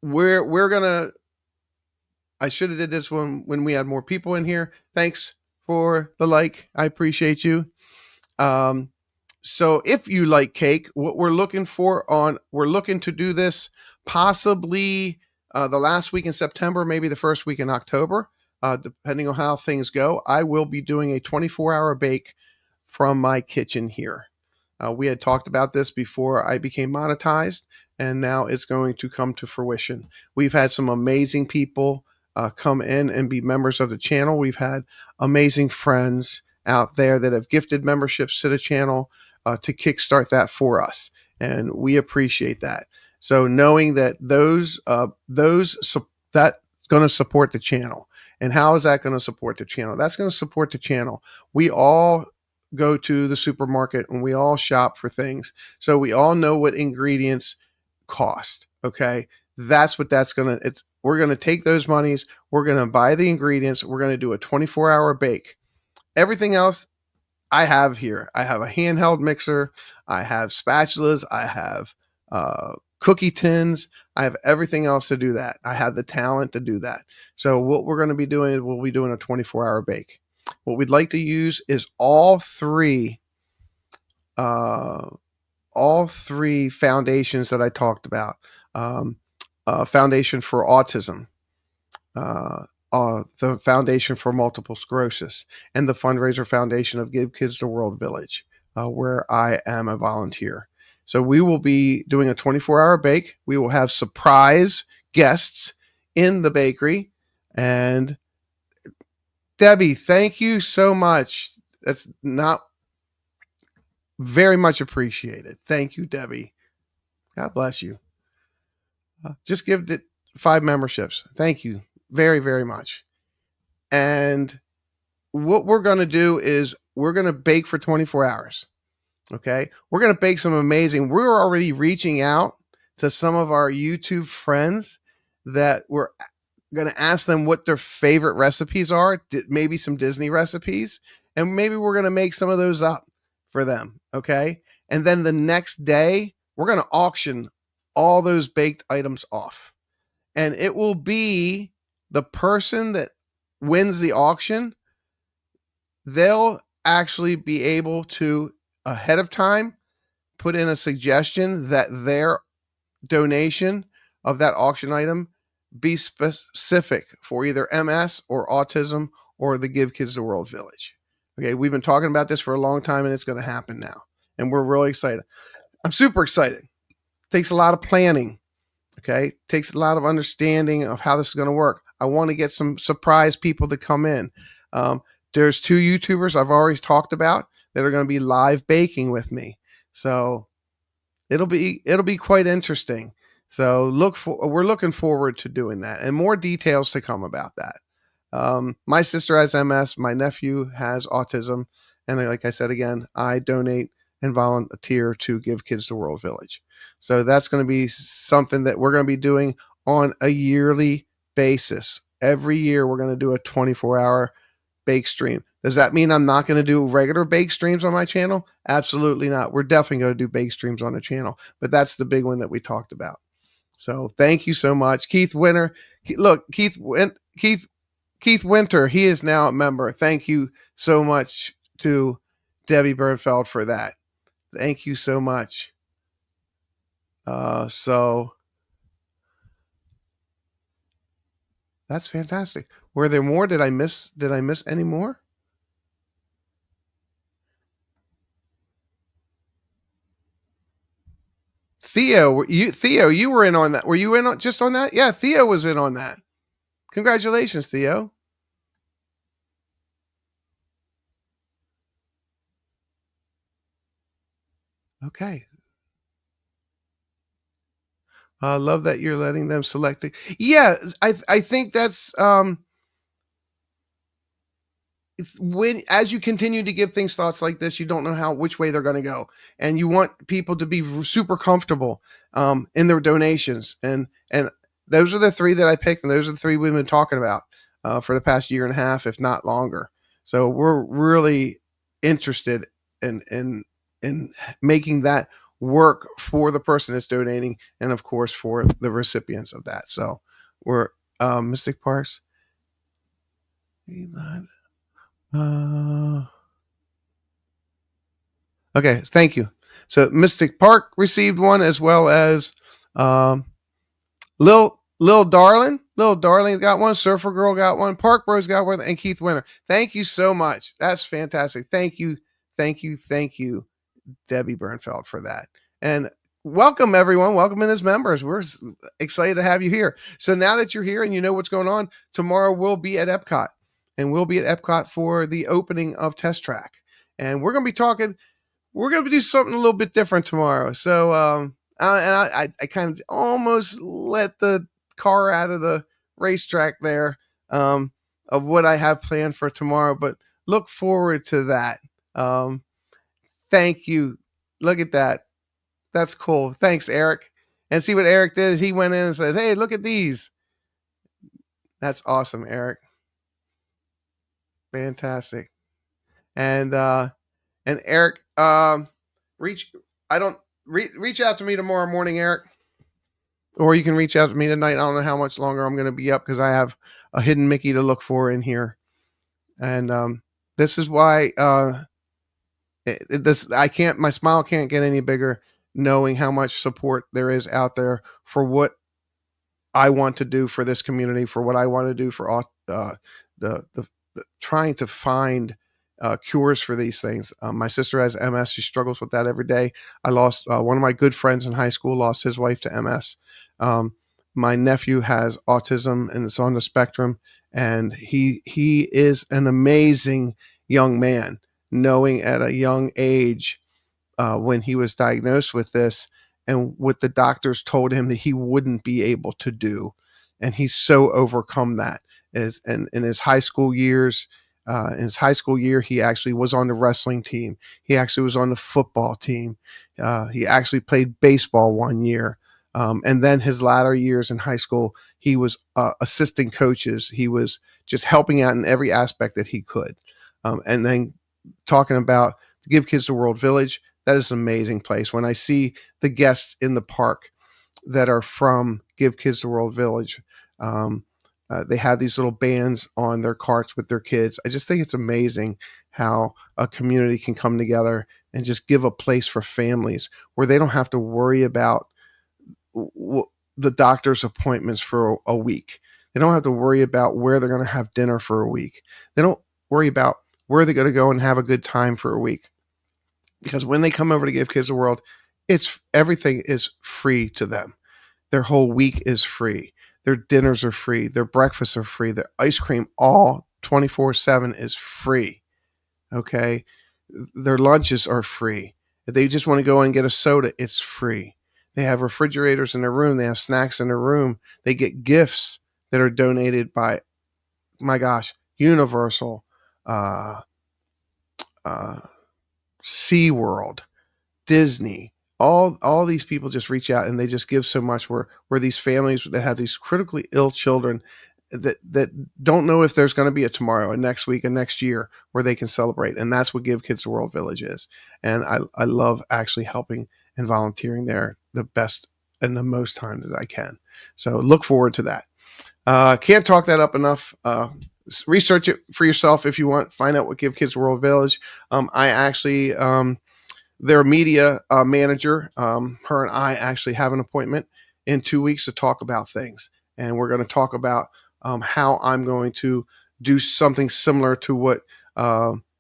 We're gonna. I should have did this one when we had more people in here. Thanks for the like. I appreciate you. So if you like cake, what we're looking to do this possibly the last week in September, maybe the first week in October, depending on how things go. I will be doing a 24-hour bake from my kitchen here. We had talked about this before I became monetized, and now it's going to come to fruition. We've had some amazing people come in and be members of the channel. We've had amazing friends out there that have gifted memberships to the channel to kickstart that for us, and we appreciate that. So knowing that that's going to support the channel. And how is that going to support the channel? That's going to support the channel. We all go to the supermarket and we all shop for things, so we all know what ingredients cost. Okay, that's what that's going to. We're going to take those monies. We're going to buy the ingredients. We're going to do a 24-hour bake. Everything else I have here. I have a handheld mixer. I have spatulas. I have cookie tins. I have everything else to do that. I have the talent to do that. So what we're going to be doing is we'll be doing a 24-hour bake. What we'd like to use is uh, all three foundations that I talked about. Um, Foundation for Autism, uh, the Foundation for Multiple Sclerosis, and the fundraiser foundation of Give Kids the World Village, where I am a volunteer. So we will be doing a 24-hour bake. We will have surprise guests in the bakery. And Debbie, thank you so much. That's not very much appreciated. Thank you, Debbie. God bless you. Just give it 5 memberships. Thank you very, very much. And what we're going to do is we're going to bake for 24 hours. Okay. We're going to bake some amazing. We're already reaching out to some of our YouTube friends that we're going to ask them what their favorite recipes are, maybe some Disney recipes, and maybe we're going to make some of those up for them. Okay. And then the next day, we're going to auction all those baked items off. And it will be the person that wins the auction. They'll actually be able to, ahead of time, put in a suggestion that their donation of that auction item be specific for either MS or autism or the Give Kids the World Village. Okay, we've been talking about this for a long time, and it's going to happen now. And we're really excited. I'm super excited. Takes a lot of planning. Okay, takes a lot of understanding of how this is going to work. I want to get some surprise people to come in. There's 2 YouTubers I've always talked about that are going to be live baking with me. So it'll be quite interesting. So we're looking forward to doing that, and more details to come about that. My sister has MS, my nephew has autism, and like I said again, I donate and volunteer to Give Kids the World Village. So that's going to be something that we're going to be doing on a yearly basis. Every year we're going to do a 24-hour bake stream. Does that mean I'm not going to do regular bake streams on my channel? Absolutely not. We're definitely going to do bake streams on the channel, but that's the big one that we talked about. So thank you so much. Keith Winter. Look, Keith Winter, he is now a member. Thank you so much to Debbie Bernfeld for that. Thank you so much. So that's fantastic. Were there more? Did I miss any more? Theo, you were in on that. Were you in on, just on that? Yeah, Theo was in on that. Congratulations, Theo. Okay. I love that you're letting them select it. Yeah, I think that's when, as you continue to give things thoughts like this, you don't know which way they're going to go, and you want people to be super comfortable in their donations, and those are the 3 that I picked, and those are the 3 we've been talking about for the past year and a half, if not longer. So we're really interested in making that work for the person that's donating, and of course for the recipients of that. So we're Mystic Parks. Okay, thank you. So Mystic Park received one, as well as Lil Darling. Lil Darling got one. Surfer Girl got one. Park Bros got one, and Keith Winter. Thank you so much. That's fantastic. Thank you, Debbie Bernfeld, for that. And welcome, everyone. Welcome in as members. We're excited to have you here. So now that you're here and you know what's going on, tomorrow we'll be at Epcot. And we'll be at Epcot for the opening of Test Track. And we're going to be talking, we're going to do something a little bit different tomorrow. So, I kind of almost let the car out of the racetrack there of what I have planned for tomorrow, but look forward to that. Thank you. Look at that. That's cool. Thanks, Eric. And see what Eric did? He went in and said, hey, look at these. That's awesome, Eric. Fantastic. And Eric, reach out to me tomorrow morning, Eric, or you can reach out to me tonight. I don't know how much longer I'm going to be up because I have a hidden Mickey to look for in here. And This is why I can't, my smile can't get any bigger knowing how much support there is out there for what I want to do for this community, for what I want to do for the trying to find cures for these things. My sister has MS. She struggles with that every day. I lost one of my good friends in high school, lost his wife to MS. My nephew has autism and it's on the spectrum, and he is an amazing young man, knowing at a young age when he was diagnosed with this and what the doctors told him that he wouldn't be able to do. And he's so overcome that. And in his high school years, in his high school year, he actually was on the wrestling team. He actually was on the football team. He actually played baseball one year. And then his latter years in high school, he was assisting coaches. He was just helping out in every aspect that he could. And then talking about the Give Kids the World Village, that is an amazing place. When I see the guests in the park that are from Give Kids the World Village, they have these little bands on their carts with their kids. I just think it's amazing how a community can come together and just give a place for families where they don't have to worry about the doctor's appointments for a week. They don't have to worry about where they're going to have dinner for a week. They don't worry about where they're going to go and have a good time for a week. Because when they come over to Give Kids the World, everything is free to them. Their whole week is free. Their dinners are free. Their breakfasts are free. Their ice cream, all 24/7 is free. Okay. Their lunches are free. If they just want to go and get a soda, it's free. They have refrigerators in their room. They have snacks in their room. They get gifts that are donated by, my gosh, Universal, SeaWorld, Disney, all these people just reach out and they just give so much where these families that have these critically ill children that don't know if there's going to be a tomorrow and next week and next year where they can celebrate. And that's what Give Kids the World Village is. And I love actually helping and volunteering there the best and the most times that I can. So look forward to that. Can't talk that up enough. Research it for yourself if you want. Find out what Give Kids the World Village. I actually, their media manager, her and I actually have an appointment in 2 weeks to talk about things. And we're going to talk about how I'm going to do something similar to what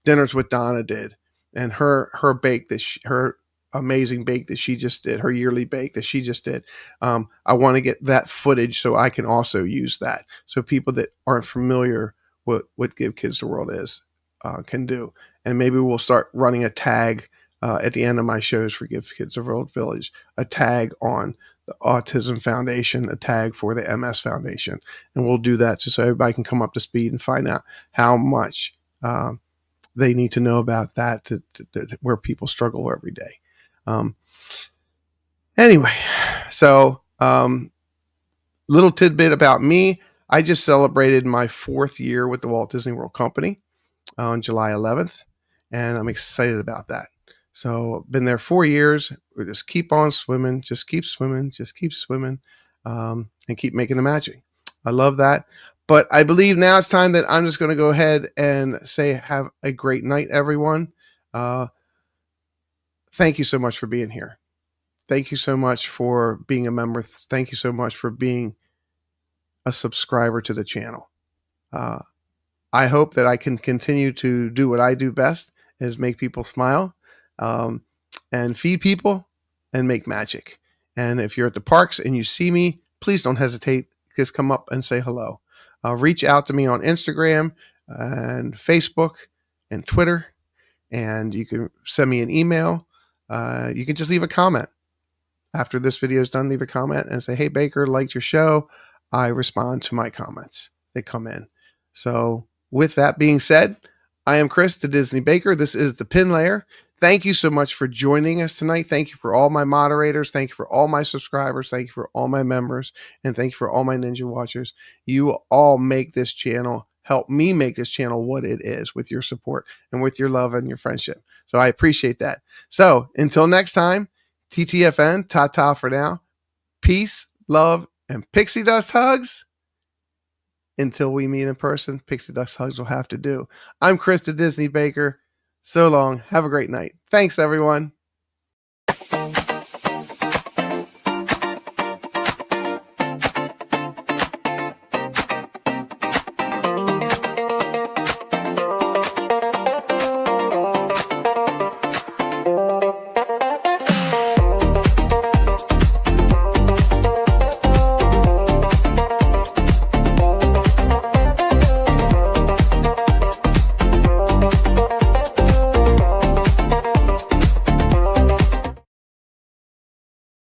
Dinners with Donna did. And her bake her amazing bake that she just did, her yearly bake that she just did. I want to get that footage so I can also use that. So people that aren't familiar with what Give Kids the World is can do. And maybe we'll start running a tag at the end of my shows for Give Kids the World Village, a tag on the Autism Foundation, a tag for the MS Foundation. And we'll do that just so everybody can come up to speed and find out how much they need to know about that to where people struggle every day. Anyway, so little tidbit about me. I just celebrated my 4th year with the Walt Disney World Company on July 11th, and I'm excited about that. So been there 4 years. We just keep on swimming, just keep swimming, and keep making the magic. I love that. But I believe now it's time that I'm just going to go ahead and say have a great night, everyone. Thank you so much for being here. Thank you so much for being a member. Thank you so much for being a subscriber to the channel. I hope that I can continue to do what I do best, is make people smile, and feed people and make magic. And if you're at the parks and you see me, please don't hesitate. Just come up and say hello. Reach out to me on Instagram and Facebook and Twitter, and you can send me an email. You can just leave a comment. After this video is done, leave a comment and say, hey, Baker, liked your show. I respond to my comments that come in. So with that being said, I am Chris, the Disney Baker. This is the Pin Layer. Thank you so much for joining us tonight. Thank you for all my moderators. Thank you for all my subscribers. Thank you for all my members. And thank you for all my Ninja Watchers. You all make this channel, help me make this channel what it is with your support and with your love and your friendship. So I appreciate that. So until next time, TTFN, ta-ta for now. Peace, love, and pixie dust hugs. until we meet in person, pixie dust hugs will have to do. I'm Chris the Disney Baker. So long. Have a great night. Thanks, everyone.